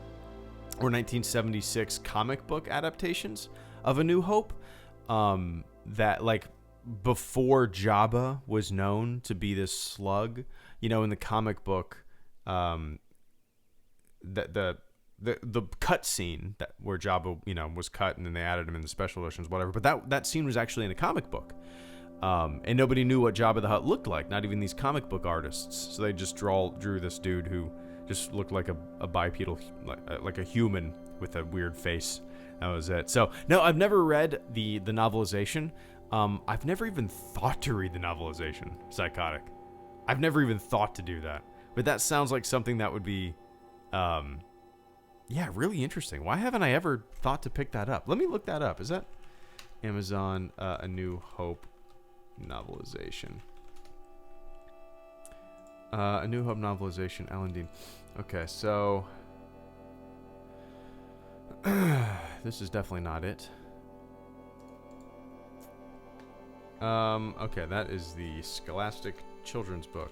or 1976 comic book adaptations of A New Hope, that like before Jabba was known to be this slug, in the comic book, the cut scene where Jabba, was cut and then they added him in the special editions, whatever. But that scene was actually in a comic book. And nobody knew what Jabba the Hutt looked like, not even these comic book artists. So they just drew this dude who just looked like a bipedal, like a human with a weird face. That was it. So, no, I've never read the novelization. I've never even thought to read the novelization, Psychotic. I've never even thought to do that. But that sounds like something that would be, really interesting. Why haven't I ever thought to pick that up? Let me look that up. Is that Amazon A New Hope novelization? A New Hope novelization, Alan Dean. Okay, so this is definitely not it. Okay, that is the Scholastic children's book.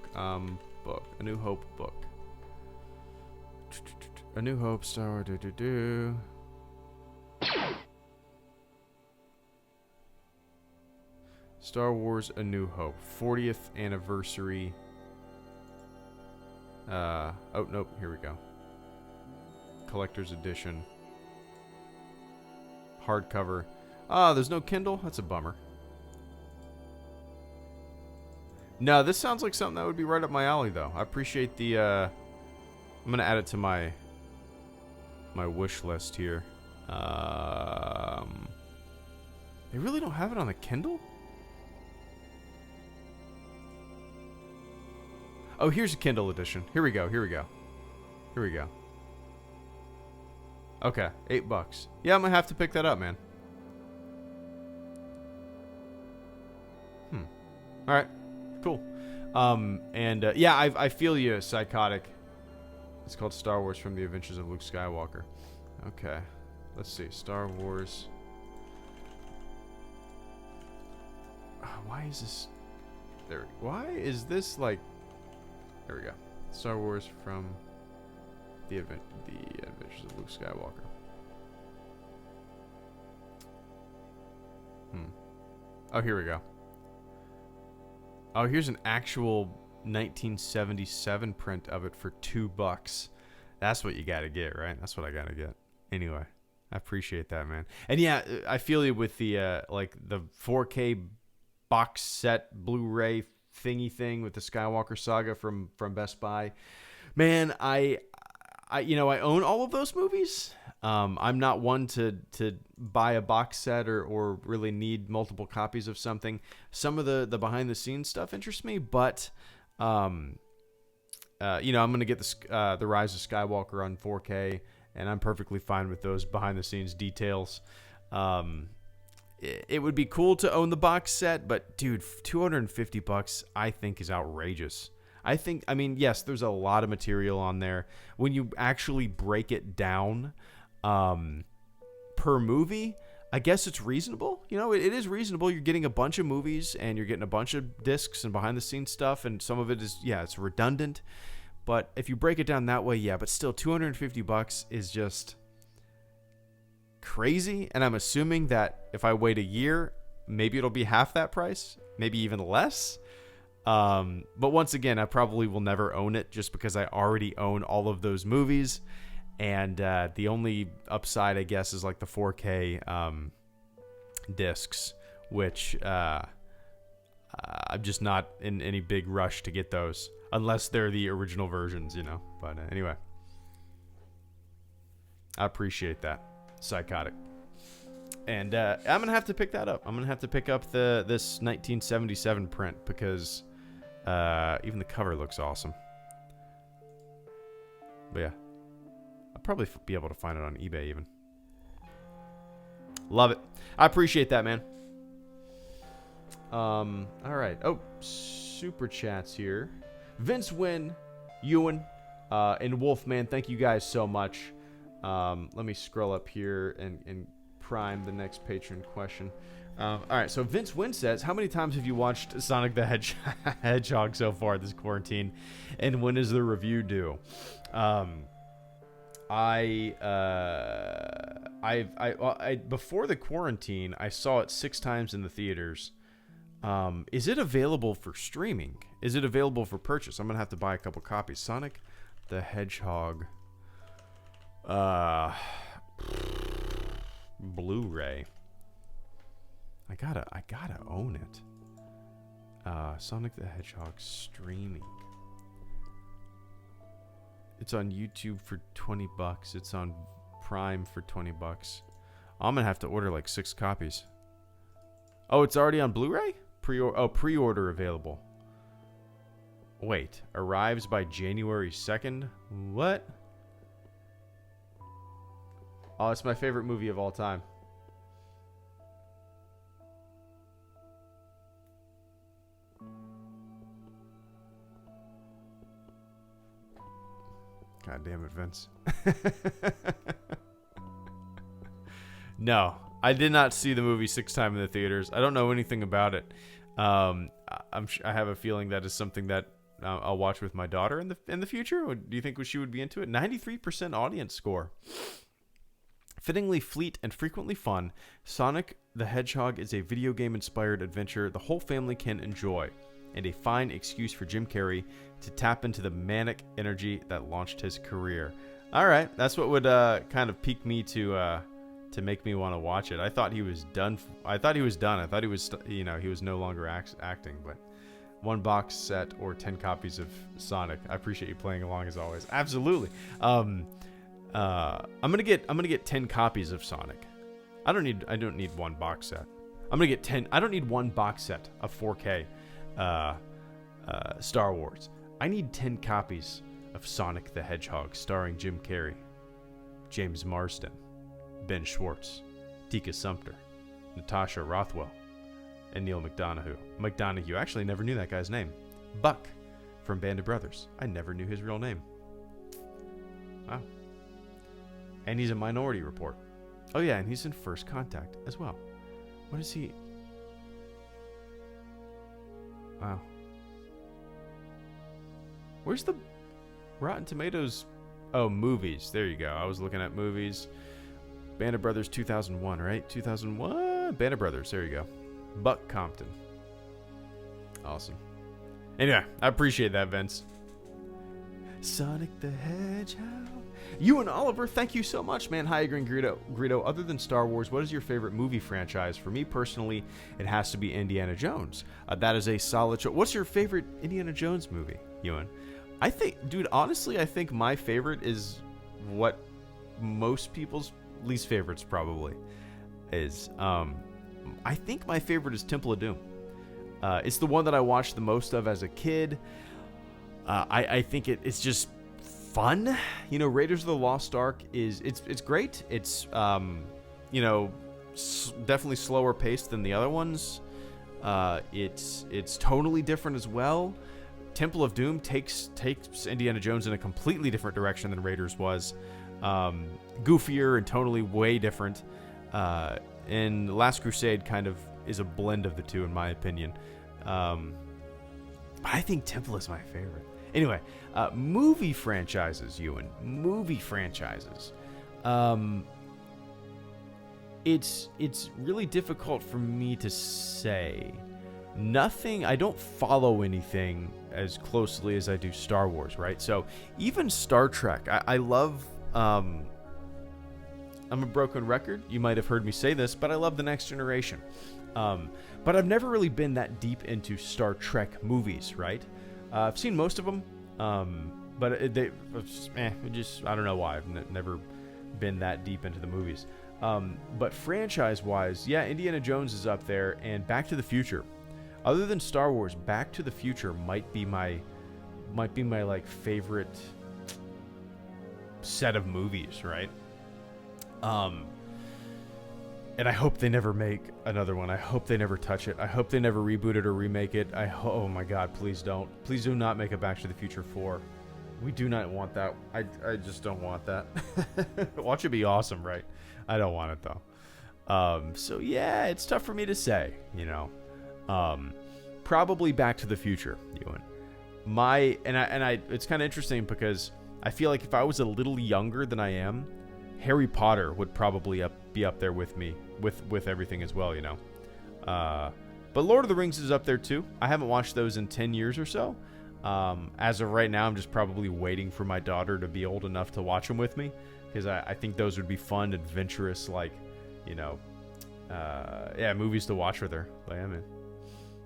Book. A New Hope book. A New Hope, Star Wars, Star Wars A New Hope, 40th anniversary. Oh, nope, here we go. Collector's edition. Hardcover. There's no Kindle? That's a bummer. No, this sounds like something that would be right up my alley, though. I appreciate the, I'm going to add it to my wish list here. They really don't have it on the Kindle? Oh, here's a Kindle edition. Here we go. Okay, $8. Yeah, I'm going to have to pick that up, man. All right. Cool. I feel you, Psychotic. It's called Star Wars from the Adventures of Luke Skywalker. Okay. Let's see. Star Wars. Why is this... Why is this like... There we go. Star Wars from the Adventures of Luke Skywalker. Oh, here we go. Oh, here's an actual 1977 print of it for $2. That's what you gotta get, right? That's what I gotta get. Anyway, I appreciate that, man. And yeah, I feel you with the the 4K box set Blu-ray thingy thing with the Skywalker saga from Best Buy. Man, I own all of those movies. I'm not one to buy a box set or really need multiple copies of something. Some of the behind the scenes stuff interests me, but I'm gonna get the Rise of Skywalker on 4K, and I'm perfectly fine with those behind the scenes details. It would be cool to own the box set, but dude, $250 I think is outrageous. I mean, yes, there's a lot of material on there. When you actually break it down per movie, I guess it's reasonable. It is reasonable. You're getting a bunch of movies and you're getting a bunch of discs and behind the scenes stuff, and some of it is, it's redundant. But if you break it down that way, but still $250 is just crazy. And I'm assuming that if I wait a year, maybe it'll be half that price, maybe even less. But once again, I probably will never own it just because I already own all of those movies. And the only upside, I guess, is like the 4K discs, which I'm just not in any big rush to get those unless they're the original versions, you know. But anyway, I appreciate that. Psychotic. And I'm going to have to pick that up. I'm going to have to pick up this 1977 print because even the cover looks awesome. But yeah, I'll probably be able to find it on eBay even. Love it. I appreciate that, man. All right. Oh, super chats here. Vince Wynn, Ewan, and Wolfman, thank you guys so much. Let me scroll up here and prime the next patron question. All right, so Vince Wynn says, how many times have you watched Sonic the Hedgehog so far this quarantine, and when is the review due? Before the quarantine, I saw it 6 times in the theaters. Is it available for streaming? Is it available for purchase? I'm gonna have to buy a couple copies. Sonic the Hedgehog, Blu-ray. I gotta own it. Sonic the Hedgehog streaming. It's on YouTube for $20. It's on Prime for $20. I'm gonna have to order like 6 copies. Oh, it's already on Blu-ray? Pre-order available. Wait, arrives by January 2nd? What? Oh, it's my favorite movie of all time. God damn it, Vince. No, I did not see the movie 6 times in the theaters. I don't know anything about it. I have a feeling that is something that I'll watch with my daughter in the future. Do you think she would be into it? 93% audience score. Fittingly fleet and frequently fun, Sonic the Hedgehog is a video game-inspired adventure the whole family can enjoy, and a fine excuse for Jim Carrey to tap into the manic energy that launched his career. All right, that's what would kind of pique me to make me want to watch it. I thought he was done. I thought he was he was no longer acting. But 1 box set or 10 copies of Sonic. I appreciate you playing along as always. Absolutely. I'm gonna get 10 copies of Sonic. I don't need 1 box set. I'm gonna get 10. I don't need 1 box set of 4K Star Wars. I need 10 copies of Sonic the Hedgehog starring Jim Carrey, James Marsden, Ben Schwartz, Tika Sumpter, Natasha Rothwell, and Neil McDonough. Actually, never knew that guy's name. Buck from Band of Brothers. I never knew his real name. Wow. And he's in Minority Report. Oh yeah, and he's in First Contact as well. What is he? Wow. Where's the Rotten Tomatoes? Oh, movies. There you go. I was looking at movies. Band of Brothers 2001, right? 2001? Band of Brothers. There you go. Buck Compton. Awesome. Anyway, I appreciate that, Vince. Sonic the Hedgehog. You and Oliver, thank you so much, man. Hi, Greedo. Other than Star Wars, what is your favorite movie franchise? For me personally, it has to be Indiana Jones. That is a solid show. What's your favorite Indiana Jones movie, Ewan? I think my favorite is what most people's least favorites probably is. I think my favorite is Temple of Doom. It's the one that I watched the most of as a kid. I think it's just fun. You know, Raiders of the Lost Ark it's great. It's definitely slower paced than the other ones. It's totally different as well. Temple of Doom takes Indiana Jones in a completely different direction than Raiders was. Goofier and tonally way different. And Last Crusade kind of is a blend of the two, in my opinion. But I think Temple is my favorite. Anyway, movie franchises, Ewan. Movie franchises. It's really difficult for me to say nothing, I don't follow anything as closely as I do Star Wars, right? So even Star Trek, I love, I'm a broken record. You might have heard me say this, but I love The Next Generation. But I've never really been that deep into Star Trek movies, right? I've seen most of them, but I don't know why. I've never been that deep into the movies. But franchise-wise, yeah, Indiana Jones is up there, and Back to the Future. Other than Star Wars, Back to the Future might be my like favorite set of movies, right? And I hope they never make another one. I hope they never touch it. I hope they never reboot it or remake it. Oh my God, please don't. Please do not make a Back to the Future 4. We do not want that. I just don't want that. Watch it be awesome, right? I don't want it though. So yeah, it's tough for me to say, you know. Probably Back to the Future, Ewan. It's kind of interesting because I feel like if I was a little younger than I am, Harry Potter would probably be up there with me with everything as well, you know. But Lord of the Rings is up there too. I haven't watched those in 10 years or so. As of right now, I'm just probably waiting for my daughter to be old enough to watch them with me, because I think those would be fun, adventurous, like, you know, movies to watch with her. But yeah, man,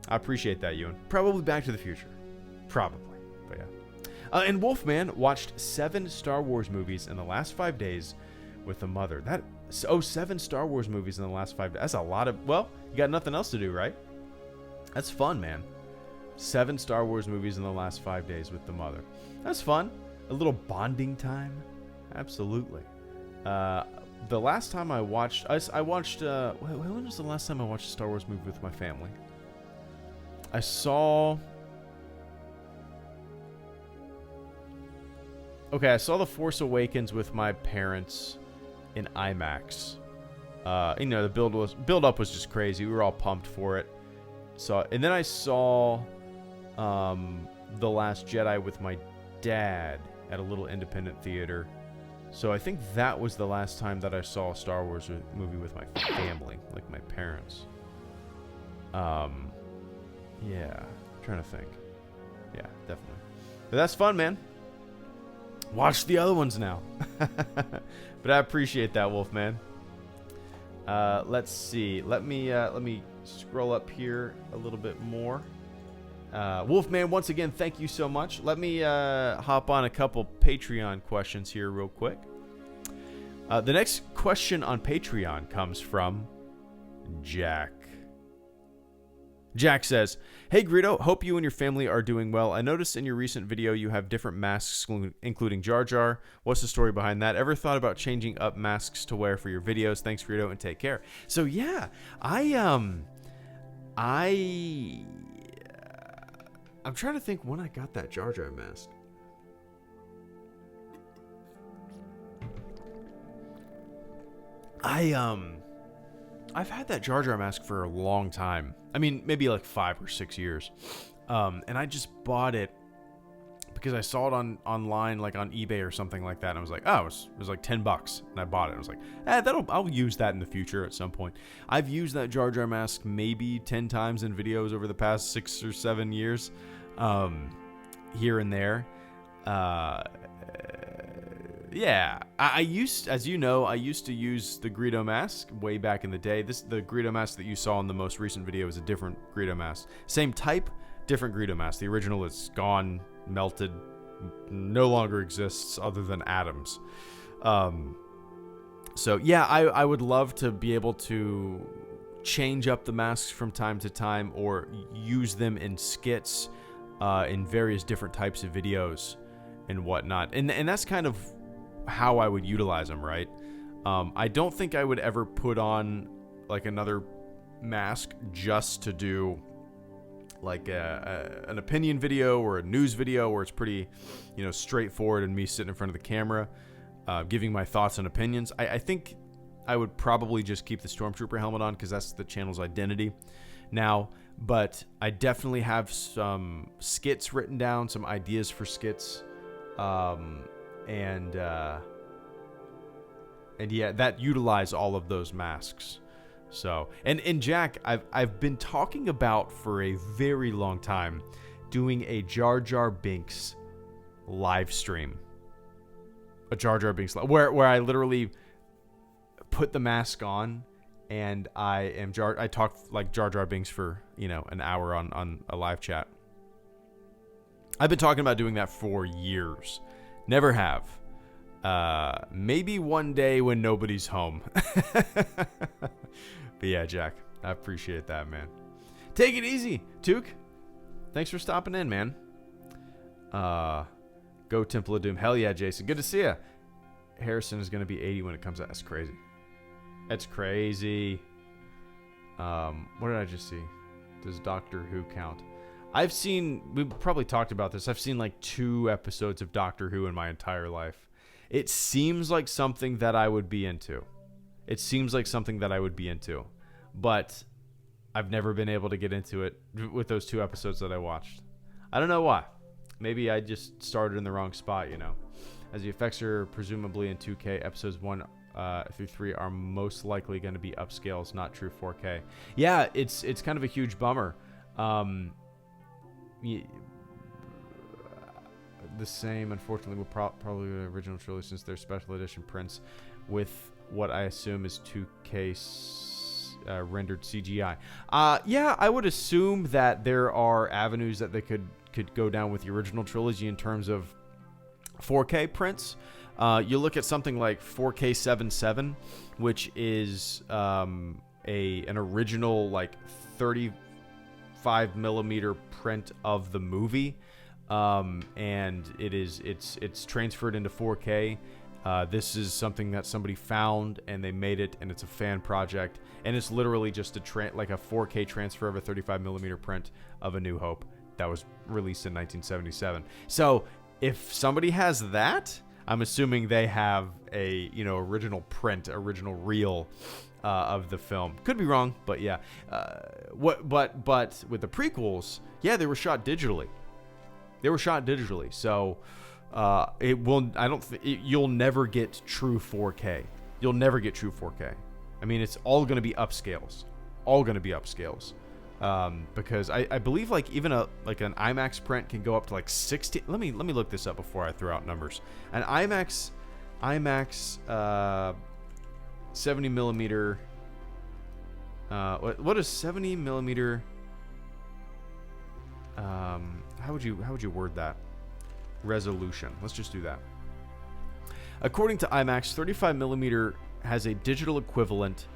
I appreciate that, Ewan. Probably Back to the Future. Probably. But yeah. And Wolfman watched 7 Star Wars movies in the last 5 days with a mother. 7 Star Wars movies in the last 5 days. That's a lot of, well, you got nothing else to do, right? That's fun, man. 7 Star Wars movies in the last 5 days with the mother. That's fun. A little bonding time. Absolutely. The last time I watched, when was the last time I watched a Star Wars movie with my family? I saw The Force Awakens with my parents in IMAX. You know, the build up was just crazy. We were all pumped for it. And then I saw The Last Jedi with my dad at a little independent theater. So I think that was the last time that I saw a Star Wars movie with my family, like my parents. Yeah, I'm trying to think. Yeah, definitely. But that's fun, man. Watch the other ones now. But I appreciate that, Wolfman. Let's see. Let me scroll up here a little bit more. Wolfman, once again, thank you so much. Let me hop on a couple Patreon questions here real quick. The next question on Patreon comes from Jack. Jack says, "Hey Greedo, hope you and your family are doing well. I noticed in your recent video you have different masks, including Jar Jar. What's the story behind that? Ever thought about changing up masks to wear for your videos? Thanks, Greedo, and take care." So yeah, I'm trying to think when I got that Jar Jar mask. I've had that Jar Jar mask for a long time. I mean, maybe like 5 or 6 years. And I just bought it because I saw it online, like on eBay or something like that. And I was like, oh, it was like $10. And I bought it. I was like, I'll use that in the future at some point. I've used that Jar Jar mask maybe 10 times in videos over the past 6 or 7 years, here and there. Yeah, I used to use the Greedo mask way back in the day. The Greedo mask that you saw in the most recent video is a different Greedo mask. Same type, different Greedo mask. The original is gone, melted, no longer exists other than atoms. So yeah, I would love to be able to change up the masks from time to time or use them in skits, in various different types of videos and whatnot. And that's kind of how I would utilize them, right? I don't think I would ever put on like another mask just to do like an opinion video or a news video where it's pretty, straightforward and me sitting in front of the camera, giving my thoughts and opinions. I think I would probably just keep the Stormtrooper helmet on because that's the channel's identity now. But I definitely have some skits written down, some ideas for skits. And yeah, that utilize all of those masks. So, and Jack, I've been talking about for a very long time doing a Jar Jar Binks live stream. A Jar Jar Binks where I literally put the mask on and I talk like Jar Jar Binks for, an hour on a live chat. I've been talking about doing that for years. Never have. Maybe one day when nobody's home. But yeah, Jack, I appreciate that, man. Take it easy, Took. Thanks for stopping in, man. Go Temple of Doom. Hell yeah, Jason. Good to see ya. Harrison is going to be 80 when it comes out. That's crazy. That's crazy. What did I just see? Does Doctor Who count? We've probably talked about this. I've seen like 2 episodes of Doctor Who in my entire life. It seems like something that I would be into. But I've never been able to get into it with those 2 episodes that I watched. I don't know why. Maybe I just started in the wrong spot, As the effects are presumably in 2K, episodes 1 through 3 are most likely going to be upscales, not true 4K. Yeah, it's kind of a huge bummer. The same, unfortunately, will probably the original trilogy since they're special edition prints with what I assume is 2K rendered CGI. Yeah, I would assume that there are avenues that they could go down with the original trilogy in terms of 4K prints. You look at something like 4K77, which is an original like 35 millimeter print of the movie, and it's transferred into 4K. This is something that somebody found and they made it, and it's a fan project, and it's literally just like a 4K transfer of a 35 millimeter print of A New Hope that was released in 1977. So if somebody has that, I'm assuming they have a original print, original reel of the film. Could be wrong, but yeah. But with the prequels, yeah, they were shot digitally. So it will. I don't. You'll never get true 4K. I mean, it's all going to be upscales. Because I believe like even an IMAX print can go up to like 60. Let me look this up before I throw out numbers. An IMAX 70 millimeter. What is 70 millimeter? How would you word that? Resolution. Let's just do that. According to IMAX, 35 millimeter has a digital equivalent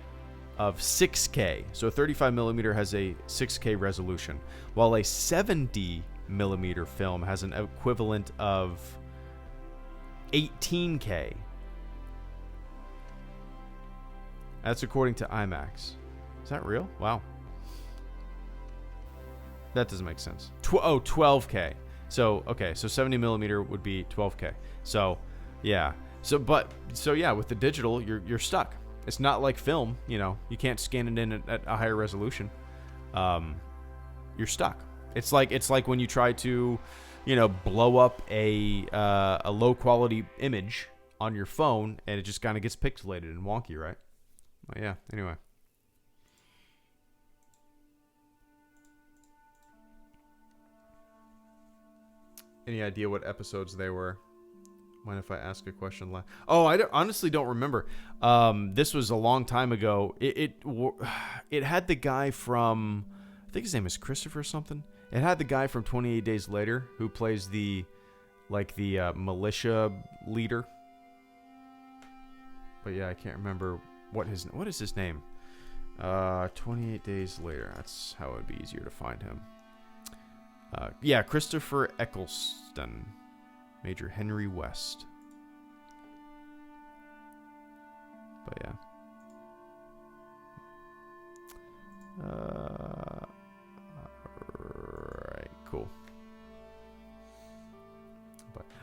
of 6K. So 35 millimeter has a 6K resolution, while a 70 millimeter film has an equivalent of 18K. That's according to IMAX. Is that real? Wow. That doesn't make sense. 12K. So 70 millimeter would be 12K. So, yeah. So yeah, with the digital, you're stuck. It's not like film, you can't scan it in at a higher resolution. You're stuck. It's like when you try to, blow up a low quality image on your phone, and it just kind of gets pixelated and wonky, right? But yeah. Anyway. Any idea what episodes they were? Mind if I ask a question? Oh, I honestly don't remember. This was a long time ago. It had the guy from, I think his name is Christopher or something. It had the guy from 28 Days Later who plays the militia leader. But yeah, I can't remember what is his name. 28 Days Later. That's how it would be easier to find him. Yeah, Christopher Eccleston. Major Henry West. But yeah. Alright, cool.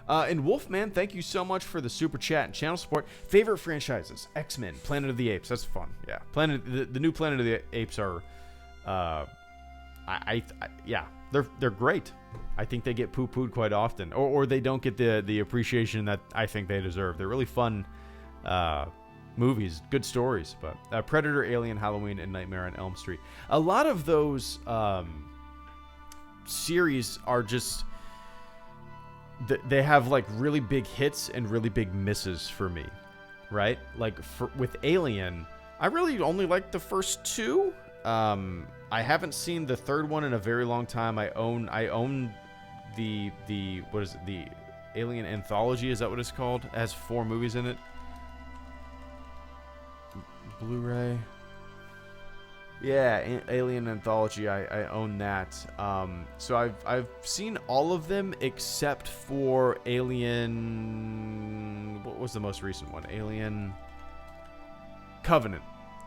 And Wolfman, thank you so much for the super chat and channel support. Favorite franchises: X-Men, Planet of the Apes. That's fun. Yeah, the new Planet of the Apes are, yeah, they're great. I think they get poo-pooed quite often, or they don't get the appreciation that I think they deserve. They're really fun movies, good stories. But Predator, Alien, Halloween, and Nightmare on Elm Street. A lot of those series are just... They have like really big hits and really big misses for me, right? Like with Alien, I really only like the first two. I haven't seen the third one in a very long time. I own the what is it? The Alien Anthology, is that what it's called? It has 4 movies in it. Blu-ray. Yeah, Alien Anthology. I own that. So I've seen all of them except for Alien. What was the most recent one? Alien Covenant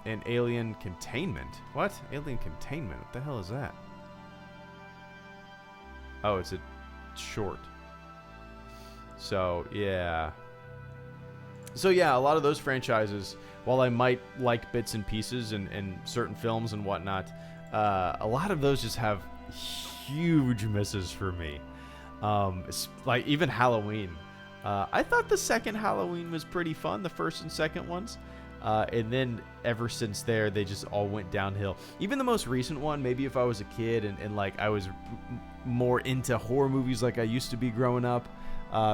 and Alien Containment. What? Alien Containment? What the hell is that? Oh, it's a short. So yeah. So yeah, a lot of those franchises, while I might like bits and pieces and certain films and whatnot, a lot of those just have huge misses for me. It's like even Halloween. I thought the second Halloween was pretty fun, the first and second ones. And then ever since there, they just all went downhill. Even the most recent one, maybe if I was a kid and like I was more into horror movies like I used to be growing up,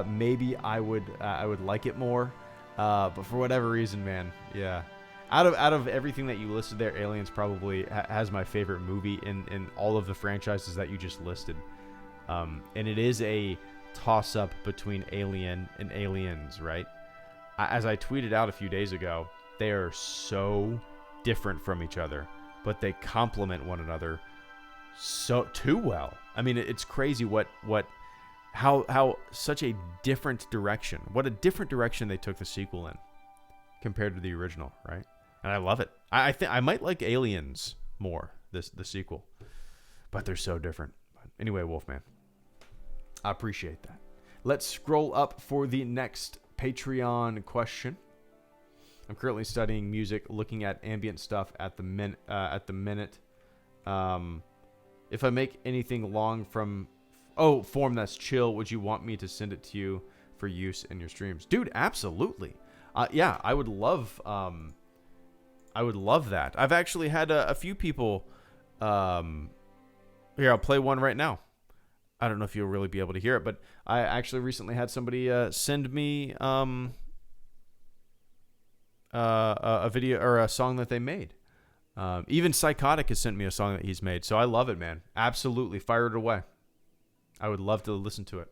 maybe I would like it more. But for whatever reason, man, yeah. Out of everything that you listed there, Aliens probably has my favorite movie in all of the franchises that you just listed. And it is a toss-up between Alien and Aliens, right? As I tweeted out a few days ago, they are so different from each other, but they complement one another so too well. I mean, it's crazy how such a different direction. What a different direction they took the sequel in compared to the original, right? And I love it. I think I might like Aliens more, the sequel, but they're so different. But anyway, Wolfman, I appreciate that. Let's scroll up for the next Patreon question. I'm currently studying music, looking at ambient stuff at the minute. If I make anything long form that's chill, would you want me to send it to you for use in your streams? Dude, absolutely. Yeah, I would love that. I've actually had a few people. Here, I'll play one right now. I don't know if you'll really be able to hear it, but I actually recently had somebody send me a video or a song that they made. Even Psychotic has sent me a song that he's made, so I love it, man. Absolutely, fire it away. I would love to listen to it.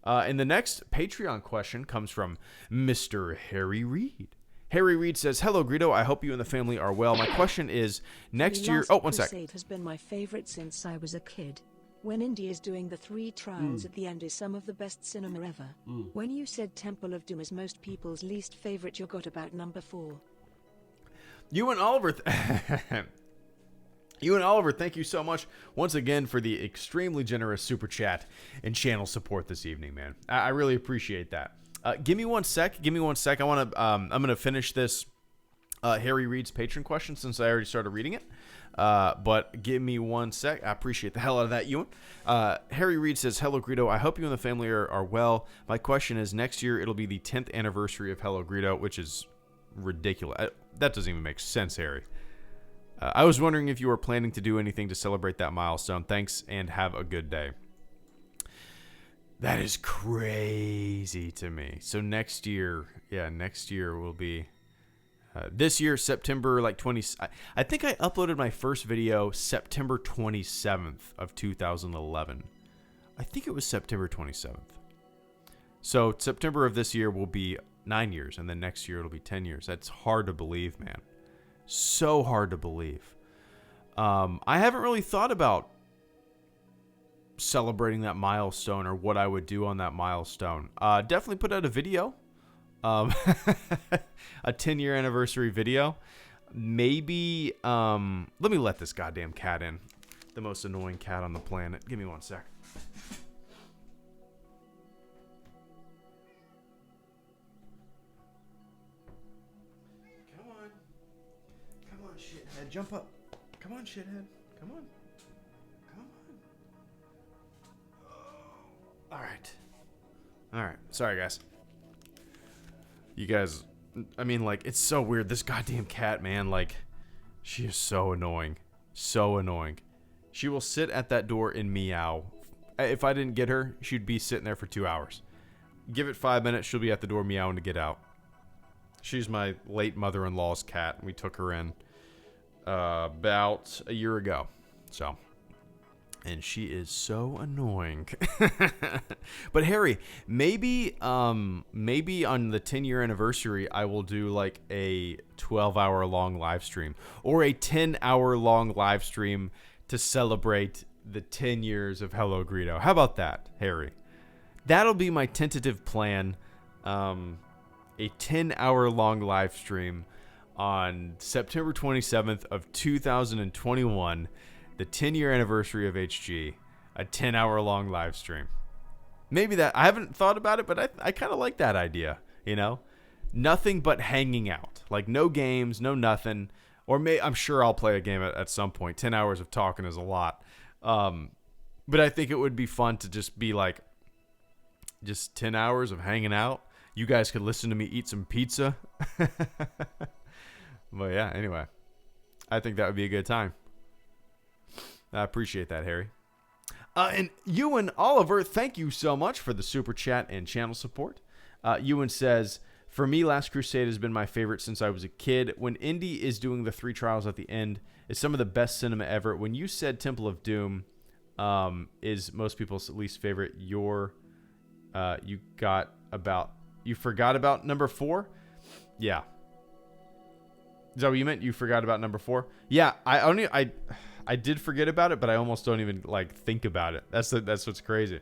And the next Patreon question comes from Mr. Harry Reed. Harry Reed says, "Hello, Greedo. I hope you and the family are well. My question is, next year..." Oh, one sec. Crusade has been my favorite since I was a kid. When Indy is doing the 3 trials at the end is some of the best cinema ever. When you said Temple of Doom is most people's least favorite, you got about number 4. You and Oliver, thank you so much once again for the extremely generous super chat and channel support this evening, man. I really appreciate that. Give me one sec. I want to. I'm gonna finish this Harry Reed's patron question since I already started reading it. But give me one sec. I appreciate the hell out of that, Ewan. Harry Reed says, "Hello, Greedo. I hope you and the family are well. My question is, next year it'll be the 10th anniversary of Hello, Greedo, which is ridiculous. That doesn't even make sense, Harry. I was wondering if you were planning to do anything to celebrate that milestone. Thanks, and have a good day." That is crazy to me. So next year will be... this year, September 20... I think I uploaded my first video September 27th of 2011. I think it was September 27th. So September of this year will be 9 years, and then next year it'll be 10 years. That's hard to believe, man. So hard to believe. I haven't really thought about celebrating that milestone or what I would do on that milestone. Definitely put out a video. A 10-year anniversary video. Maybe, let me let this goddamn cat in. The most annoying cat on the planet. Give me one sec. Come on, shithead. Jump up. Come on, shithead. Come on. All right. Sorry, guys. You guys I mean, like, it's so weird. This goddamn cat, man, like, she is so annoying. So annoying. She will sit at that door and meow. If I didn't get her, she'd be sitting there for 2 hours. Give it 5 minutes, she'll be at the door meowing to get out. She's my late mother-in-law's cat. We took her in about a year ago. So, and she is so annoying. But Harry, maybe on the 10-year anniversary, I will do like a 12-hour long live stream or a 10-hour long live stream to celebrate the 10 years of HelloGreedo. How about that, Harry? That'll be my tentative plan. A 10-hour long live stream on September 27th of 2021, the 10-year anniversary of HG, a 10-hour long live stream. Maybe that, I haven't thought about it, but I kind of like that idea, you know? Nothing but hanging out. Like, no games, no nothing. Or I'm sure I'll play a game at some point. 10 hours of talking is a lot. But I think it would be fun to just be like, just 10 hours of hanging out. You guys could listen to me eat some pizza. But yeah, anyway. I think that would be a good time. I appreciate that, Harry. And Ewan Oliver, thank you so much for the super chat and channel support. Ewan says, for me, Last Crusade has been my favorite since I was a kid. When Indy is doing the 3 trials at the end, it's some of the best cinema ever. When you said Temple of Doom is most people's least favorite, you forgot about number 4? Yeah. Is that what you meant? You forgot about number 4? Yeah, I did forget about it, but I almost don't even like think about it. That's what's crazy.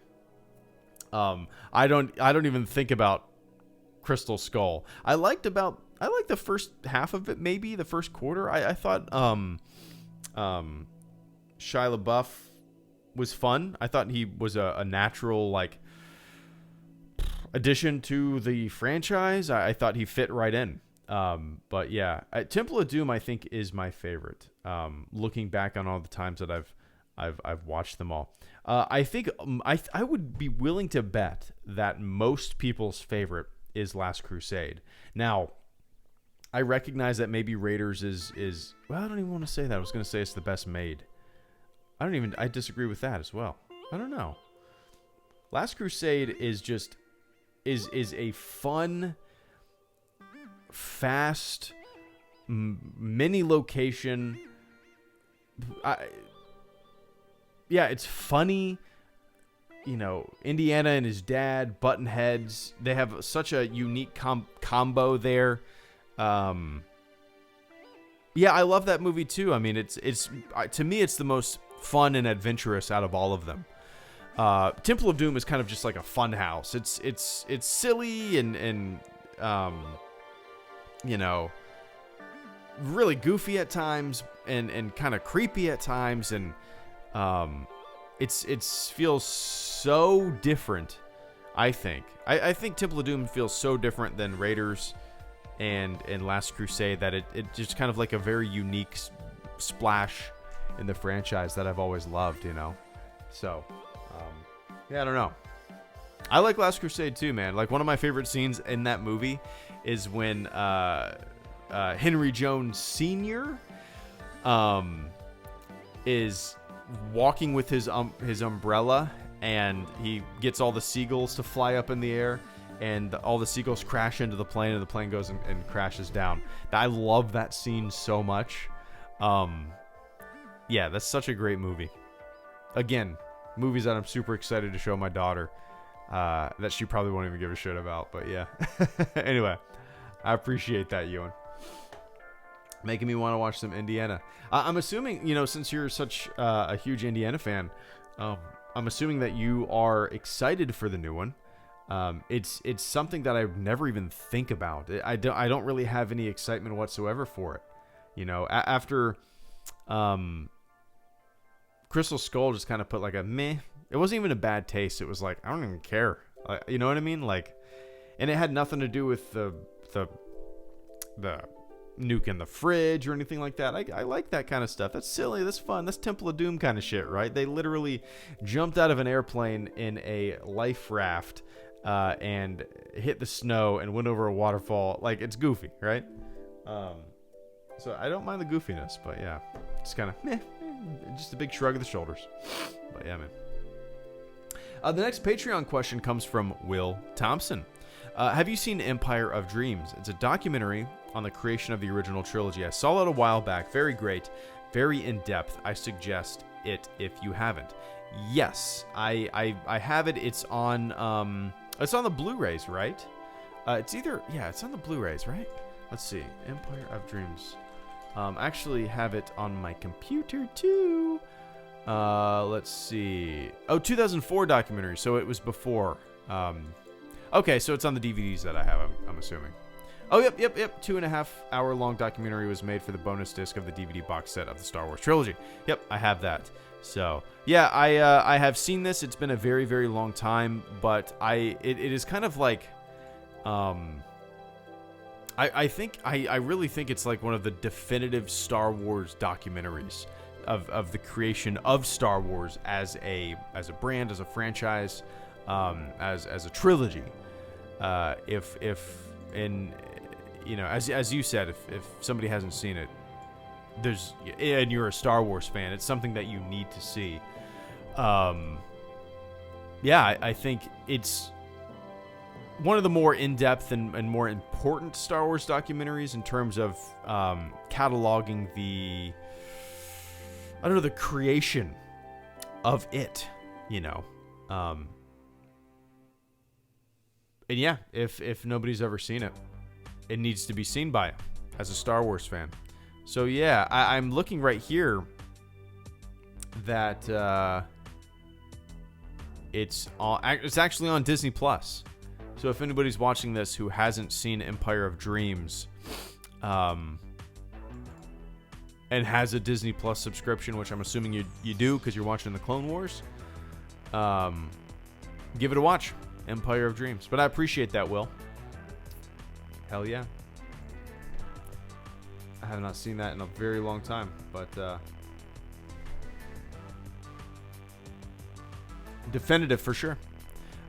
I don't even think about Crystal Skull. I liked the first half of it, maybe the first quarter. I thought Shia LaBeouf was fun. I thought he was a natural like addition to the franchise. I thought he fit right in. But yeah, Temple of Doom I think is my favorite. Looking back on all the times that I've watched them all, I think I would be willing to bet that most people's favorite is Last Crusade. Now, I recognize that maybe Raiders is well, I don't even want to say that. I was going to say it's the best made. I disagree with that as well. I don't know. Last Crusade is just is a fun, fast, mini location. Yeah, it's funny. You know, Indiana and his dad button heads. They have such a unique combo there. Yeah, I love that movie too. I mean, it's to me it's the most fun and adventurous out of all of them. Temple of Doom is kind of just like a fun house. It's silly and you know, really goofy at times and kind of creepy at times, and it feels so different. I think Temple of Doom feels so different than Raiders and Last Crusade that it just kind of like a very unique splash in the franchise that I've always loved, you know. So yeah, I don't know. I like Last Crusade too, man. Like, one of my favorite scenes in that movie is when Henry Jones Sr. Is walking with his umbrella, and he gets all the seagulls to fly up in the air, and all the seagulls crash into the plane, and the plane goes and crashes down. I love that scene so much. Yeah, that's such a great movie. Again, movies that I'm super excited to show my daughter, that she probably won't even give a shit about, but yeah. Anyway, I appreciate that, Ewan. Making me want to watch some Indiana. I'm assuming, you know, since you're such a huge Indiana fan, I'm assuming that you are excited for the new one. It's something that I never even think about. I don't really have any excitement whatsoever for it. You know, after Crystal Skull just kind of put like a meh. It wasn't even a bad taste. It was like, I don't even care. You know what I mean? Like, and it had nothing to do with the nuke in the fridge or anything like that. I like that kind of stuff. That's silly. That's fun. That's Temple of Doom kind of shit, right? They literally jumped out of an airplane in a life raft and hit the snow and went over a waterfall. Like, it's goofy, right? So I don't mind the goofiness, but yeah, it's kind of just a big shrug of the shoulders. But yeah, man. The next Patreon question comes from Will Thompson. Have you seen Empire of Dreams? It's a documentary on the creation of the original trilogy. I saw it a while back. Very great, very in-depth. I suggest it if you haven't. Yes, I have it. It's on the Blu-rays, right? It's on the Blu-rays, right? Let's see. Empire of Dreams. Actually have it on my computer too. Let's see. Oh, 2004 documentary. So it was before. Okay, so it's on the DVDs that I have, I'm assuming. Oh, yep. 2.5 hour long documentary was made for the bonus disc of the DVD box set of the Star Wars trilogy. Yep, I have that. So, yeah, I have seen this. It's been a very, very long time, but it is kind of like, I really think it's like one of the definitive Star Wars documentaries of the creation of Star Wars as a brand, as a franchise, as a trilogy. As you said, if somebody hasn't seen it, and you're a Star Wars fan, it's something that you need to see. I think it's one of the more in-depth and more important Star Wars documentaries in terms of cataloging the creation of it, And yeah, if nobody's ever seen it, it needs to be seen by as a Star Wars fan. So yeah, I'm looking right here that it's actually on Disney Plus. So if anybody's watching this who hasn't seen Empire of Dreams, and has a Disney Plus subscription, which I'm assuming you do because you're watching the Clone Wars, give it a watch, Empire of Dreams. But I appreciate that, Will. Hell yeah. I have not seen that in a very long time, but definitive for sure.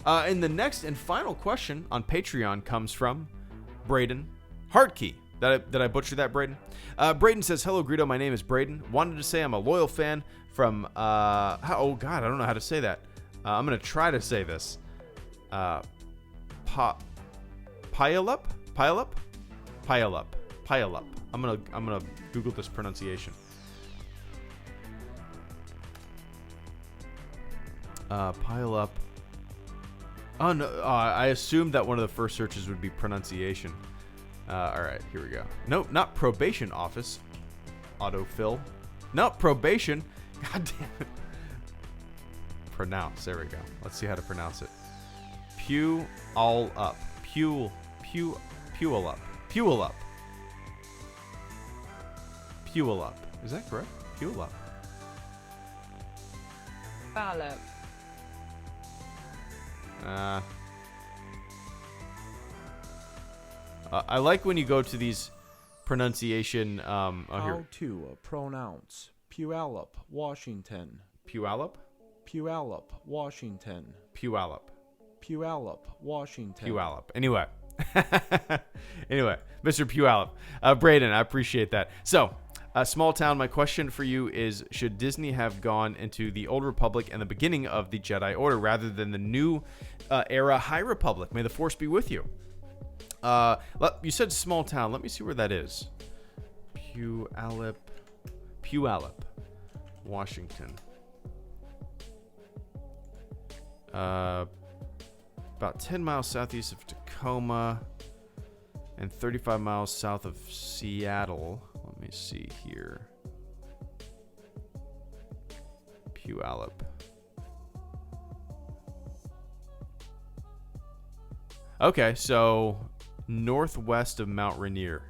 And the next and final question on Patreon comes from Braden Hartkey. Did I butcher that, Braden? Braden says, "Hello, Greedo. My name is Braden. Wanted to say I'm a loyal fan from I don't know how to say that. I'm gonna try to say this. Pile up. I'm gonna Google this pronunciation. Pile up. Oh no, I assumed that one of the first searches would be pronunciation. All right, here we go. Nope, not probation office. Autofill. Nope, probation. God damn it. Pronounce. There we go. Let's see how to pronounce it. Pew all up. Pewel up. Pewel up. Pewel up. Is that correct? Pewel up. Ballop. I like when you go to these pronunciation. How to pronounce Puyallup, Washington. Puyallup? Puyallup, Washington. Puyallup. Puyallup, Washington. Puyallup. Anyway, Mr. Puyallup. Braden, I appreciate that. So, Small Town, my question for you is, should Disney have gone into the Old Republic and the beginning of the Jedi Order rather than the new era High Republic? May the Force be with you. You said Small Town. Let me see where that is. Puyallup, Washington. About 10 miles southeast of Tacoma and 35 miles south of Seattle. Let me see here. Puyallup. Okay, so northwest of Mount Rainier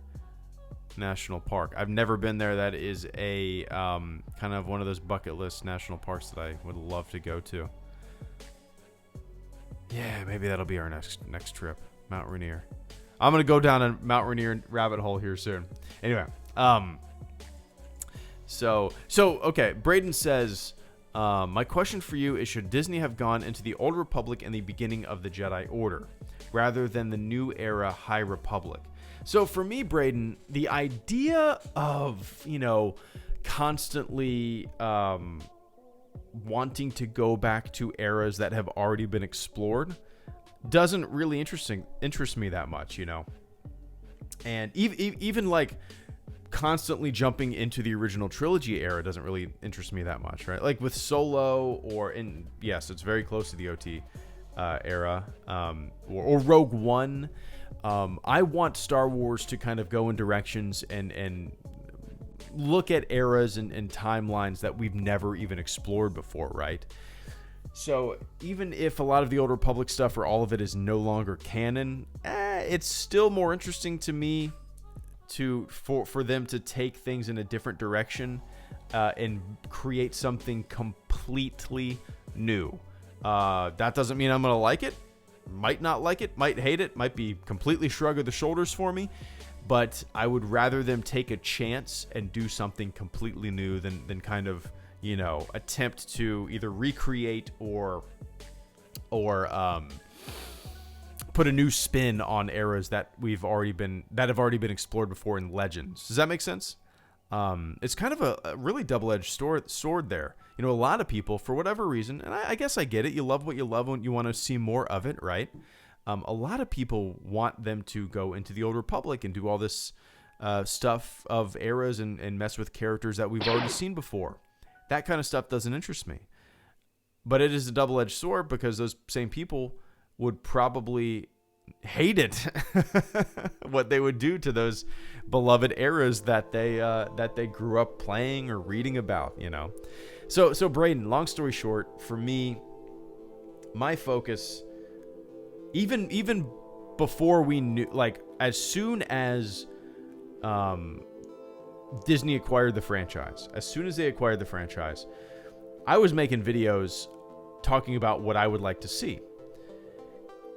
National Park. I've never been there. That is a kind of one of those bucket list national parks that I would love to go to. Yeah, maybe that'll be our next trip. Mount Rainier. I'm gonna go down a Mount Rainier rabbit hole here soon. Anyway, so okay. Braden says, My question for you is, should Disney have gone into the Old Republic in the beginning of the Jedi Order, rather than the New Era High Republic? So for me, Braden, the idea of, constantly wanting to go back to eras that have already been explored doesn't really interest me that much, And even like constantly jumping into the original trilogy era doesn't really interest me that much, right? Like with Solo, yes, it's very close to the OT era, or Rogue One. I want Star Wars to kind of go in directions and look at eras and timelines that we've never even explored before, right? So even if a lot of the Old Republic stuff or all of it is no longer canon, it's still more interesting to me for them to take things in a different direction and create something completely new. That doesn't mean I'm going to like it. Might not like it, might hate it, might be completely shrug of the shoulders for me. But I would rather them take a chance and do something completely new than kind of, attempt to either recreate or put a new spin on eras that have already been explored before in Legends. Does that make sense? It's kind of a really double-edged sword there. A lot of people, for whatever reason, and I guess I get it, you love what you love and you want to see more of it, right? A lot of people want them to go into the Old Republic and do all this stuff of eras and mess with characters that we've already seen before. That kind of stuff doesn't interest me. But it is a double-edged sword because those same people would probably hate it what they would do to those beloved eras that they grew up playing or reading about, So Braden, long story short, for me, my focus, even before we knew, like as soon as Disney acquired the franchise, I was making videos talking about what I would like to see.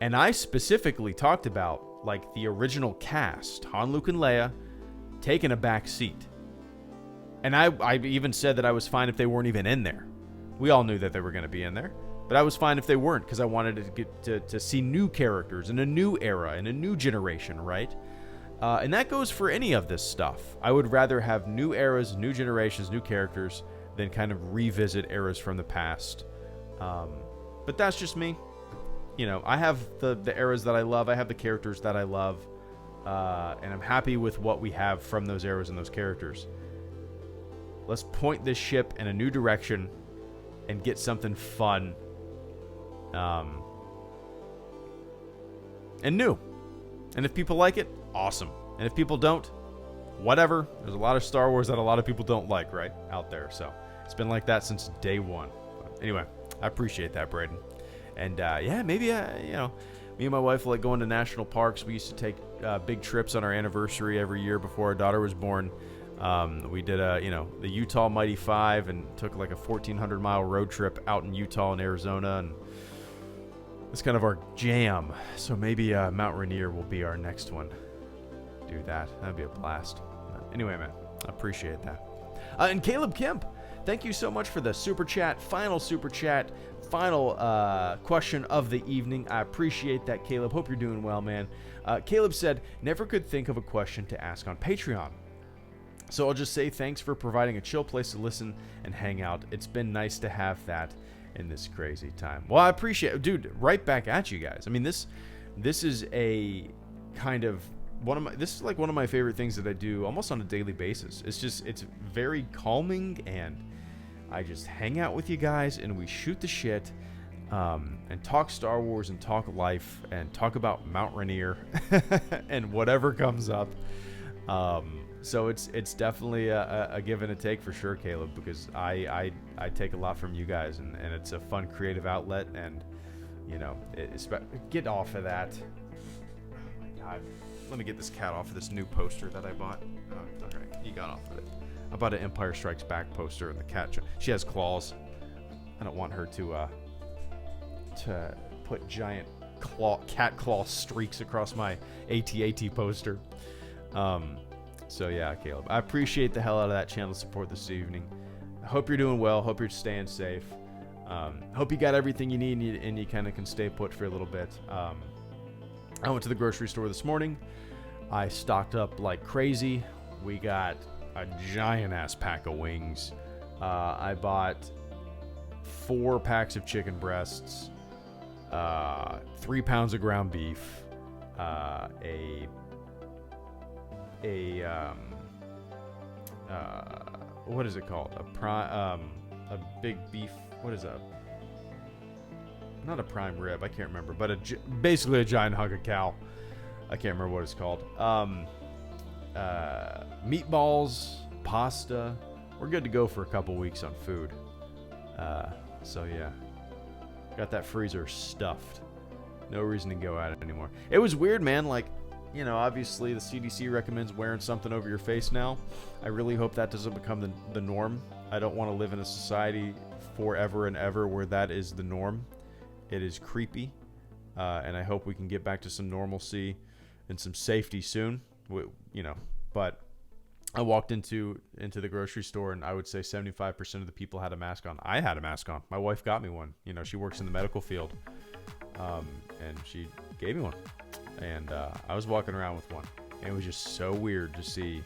And I specifically talked about like the original cast, Han, Luke, and Leia, taking a back seat. And I even said that I was fine if they weren't even in there. We all knew that they were going to be in there, but I was fine if they weren't because I wanted to get to see new characters in a new era, in a new generation, right? And that goes for any of this stuff. I would rather have new eras, new generations, new characters than kind of revisit eras from the past. But that's just me. I have the eras that I love. I have the characters that I love. And I'm happy with what we have from those eras and those characters. Let's point this ship in a new direction and get something fun. And new. And if people like it, awesome. And if people don't, whatever. There's a lot of Star Wars that a lot of people don't like, right? Out there. So it's been like that since day one. But anyway, I appreciate that, Braden. And maybe, me and my wife like going to national parks. We used to take big trips on our anniversary every year before our daughter was born. We did the Utah Mighty 5 and took like a 1,400-mile road trip out in Utah and Arizona, and it's kind of our jam. So maybe Mount Rainier will be our next one. Do that. That'd be a blast. But anyway, man, I appreciate that. And Caleb Kemp, thank you so much for the super chat. Final super chat. Final question of the evening. I appreciate that, Caleb. Hope you're doing well, man. Caleb said, never could think of a question to ask on Patreon. So I'll just say thanks for providing a chill place to listen and hang out. It's been nice to have that in this crazy time. Well, I appreciate it. Dude, right back at you guys. I mean, this is a kind of this is like one of my favorite things that I do almost on a daily basis. It's very calming, and I just hang out with you guys and we shoot the shit and talk Star Wars and talk life and talk about Mount Rainier and whatever comes up. So it's definitely a give and a take for sure, Caleb, because I take a lot from you guys, and it's a fun creative outlet, and get off of that. Oh my God. Let me get this cat off of this new poster that I bought. Oh, okay, he got off of it. I bought an Empire Strikes Back poster, and the cat, she has claws. I don't want her to put giant cat claw streaks across my AT-AT poster. So yeah, Caleb, I appreciate the hell out of that channel support this evening. hope you're doing well. Hope you're staying safe. Hope you got everything you need and you kind of can stay put for a little bit. I went to the grocery store this morning. I stocked up like crazy. We got a giant ass pack of wings. I bought 4 packs of chicken breasts, 3 pounds of ground beef, what is it called? A big beef. What is that? Not a prime rib. I can't remember, but basically a giant hunk of cow. I can't remember what it's called. Meatballs, pasta. We're good to go for a couple weeks on food. So yeah, got that freezer stuffed. No reason to go at it anymore. It was weird, man. Like, obviously the CDC recommends wearing something over your face now. I really hope that doesn't become the norm. I don't want to live in a society forever and ever where that is the norm. It is creepy, and I hope we can get back to some normalcy and some safety soon. But I walked into the grocery store, and I would say 75% of the people had a mask on. I had a mask on. My wife got me one. She works in the medical field, and she gave me one. And I was walking around with one, and it was just so weird to see.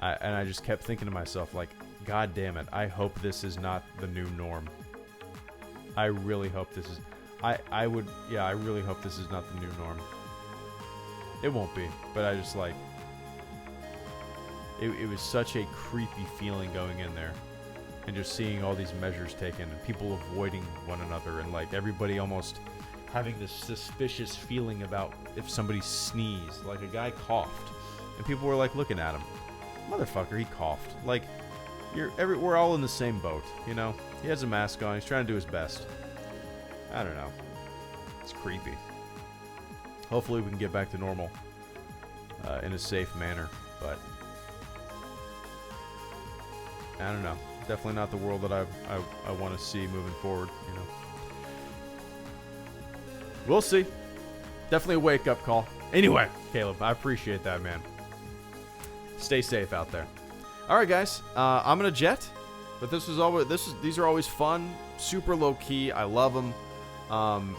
And I just kept thinking to myself, like, God damn it, I hope this is not the new norm. I really hope this is... I really hope this is not the new norm. It won't be, but I just, like... It was such a creepy feeling going in there. And just seeing all these measures taken, and people avoiding one another, and, like, everybody almost having this suspicious feeling about if somebody sneezed. Like, a guy coughed, and people were, like, looking at him. Motherfucker, he coughed. Like... we're all in the same boat, He has a mask on. He's trying to do his best. I don't know. It's creepy. Hopefully we can get back to normal in a safe manner, but I don't know. Definitely not the world that I want to see moving forward, We'll see. Definitely a wake-up call. Anyway, Caleb, I appreciate that, man. Stay safe out there. All right, guys. I'm gonna jet, but these are always fun, super low key. I love them,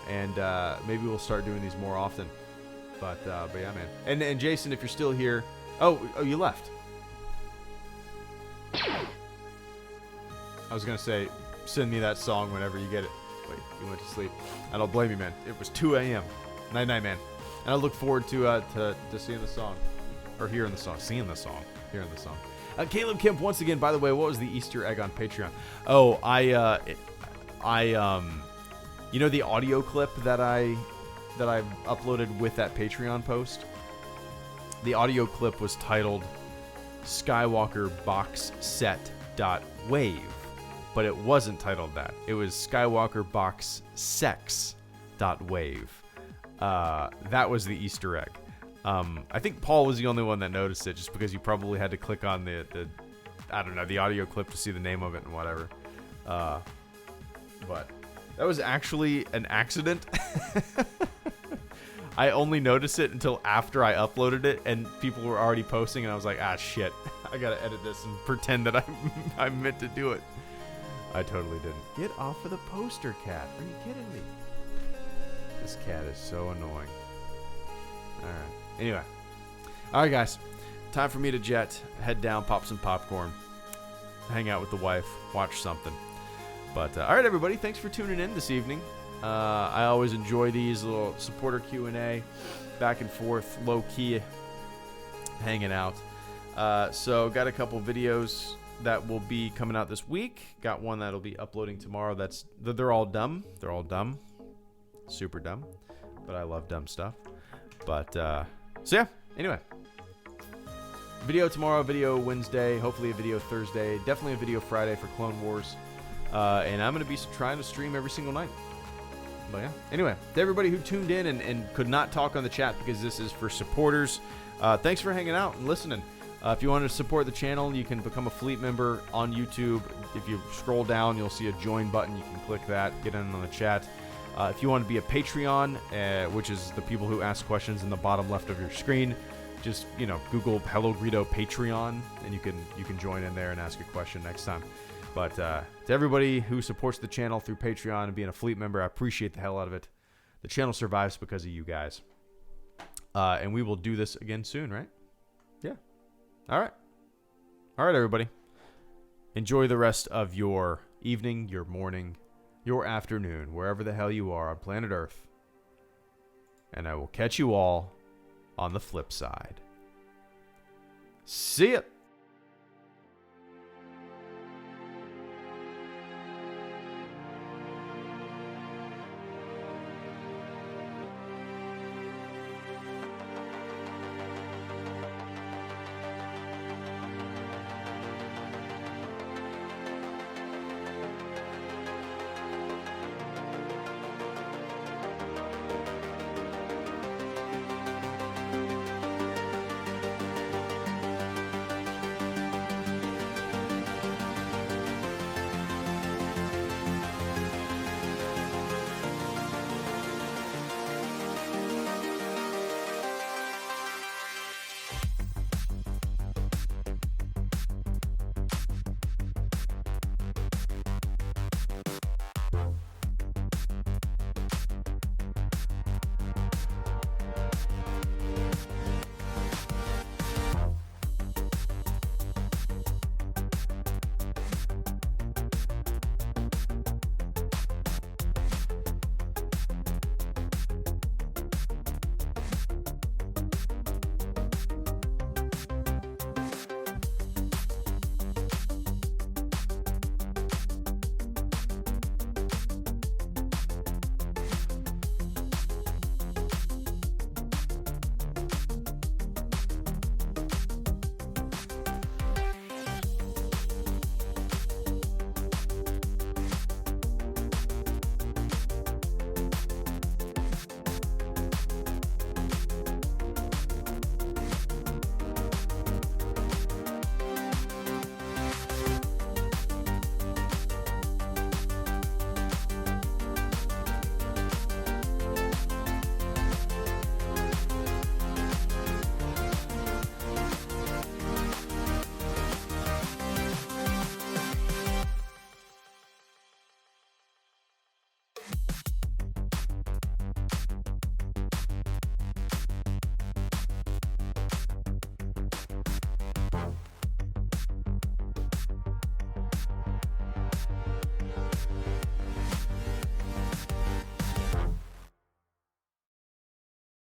and maybe we'll start doing these more often. But yeah, man. And Jason, if you're still here, oh, you left. I was gonna say, send me that song whenever you get it. Wait, you went to sleep. I don't blame you, man. It was 2 a.m. Night, night, man. And I look forward to seeing the song, or hearing the song, hearing the song. Caleb Kemp, once again, by the way, what was the Easter egg on Patreon? Oh, the audio clip that I've uploaded with that Patreon post? The audio clip was titled Skywalker Box Set.wave, but it wasn't titled that. It was Skywalker Box Sex.wave. That was the Easter egg. I think Paul was the only one that noticed it, just because you probably had to click on the audio clip to see the name of it and whatever. But that was actually an accident. I only noticed it until after I uploaded it, and people were already posting, and I was like, shit, I gotta edit this and pretend that I meant to do it. I totally didn't. Get off of the poster, cat. Are you kidding me? This cat is so annoying. Alright. Anyway. Alright, guys. Time for me to jet. Head down, pop some popcorn. Hang out with the wife. Watch something. But, alright, everybody. Thanks for tuning in this evening. I always enjoy these little supporter Q&A. Back and forth. Low-key. Hanging out. So, got a couple videos that will be coming out this week. Got one that'll be uploading tomorrow. They're all dumb. They're all dumb. Super dumb. But I love dumb stuff. But, so yeah. Anyway. Video tomorrow, video Wednesday, hopefully a video Thursday, definitely a video Friday for Clone Wars. And I'm going to be trying to stream every single night. But yeah. Anyway, to everybody who tuned in and could not talk on the chat because this is for supporters, thanks for hanging out and listening. If you want to support the channel, you can become a Fleet member on YouTube. If you scroll down, you'll see a join button. You can click that, get in on the chat. If you want to be a Patreon, which is the people who ask questions in the bottom left of your screen, just, you know, Google HelloGreedo Patreon, and you can join in there and ask a question next time. But to everybody who supports the channel through Patreon and being a fleet member, I appreciate the hell out of it. The channel survives because of you guys. And we will do this again soon, right? Yeah. All right. All right, everybody. Enjoy the rest of your evening, your morning, your afternoon, wherever the hell you are on planet Earth. And I will catch you all on the flip side. See ya.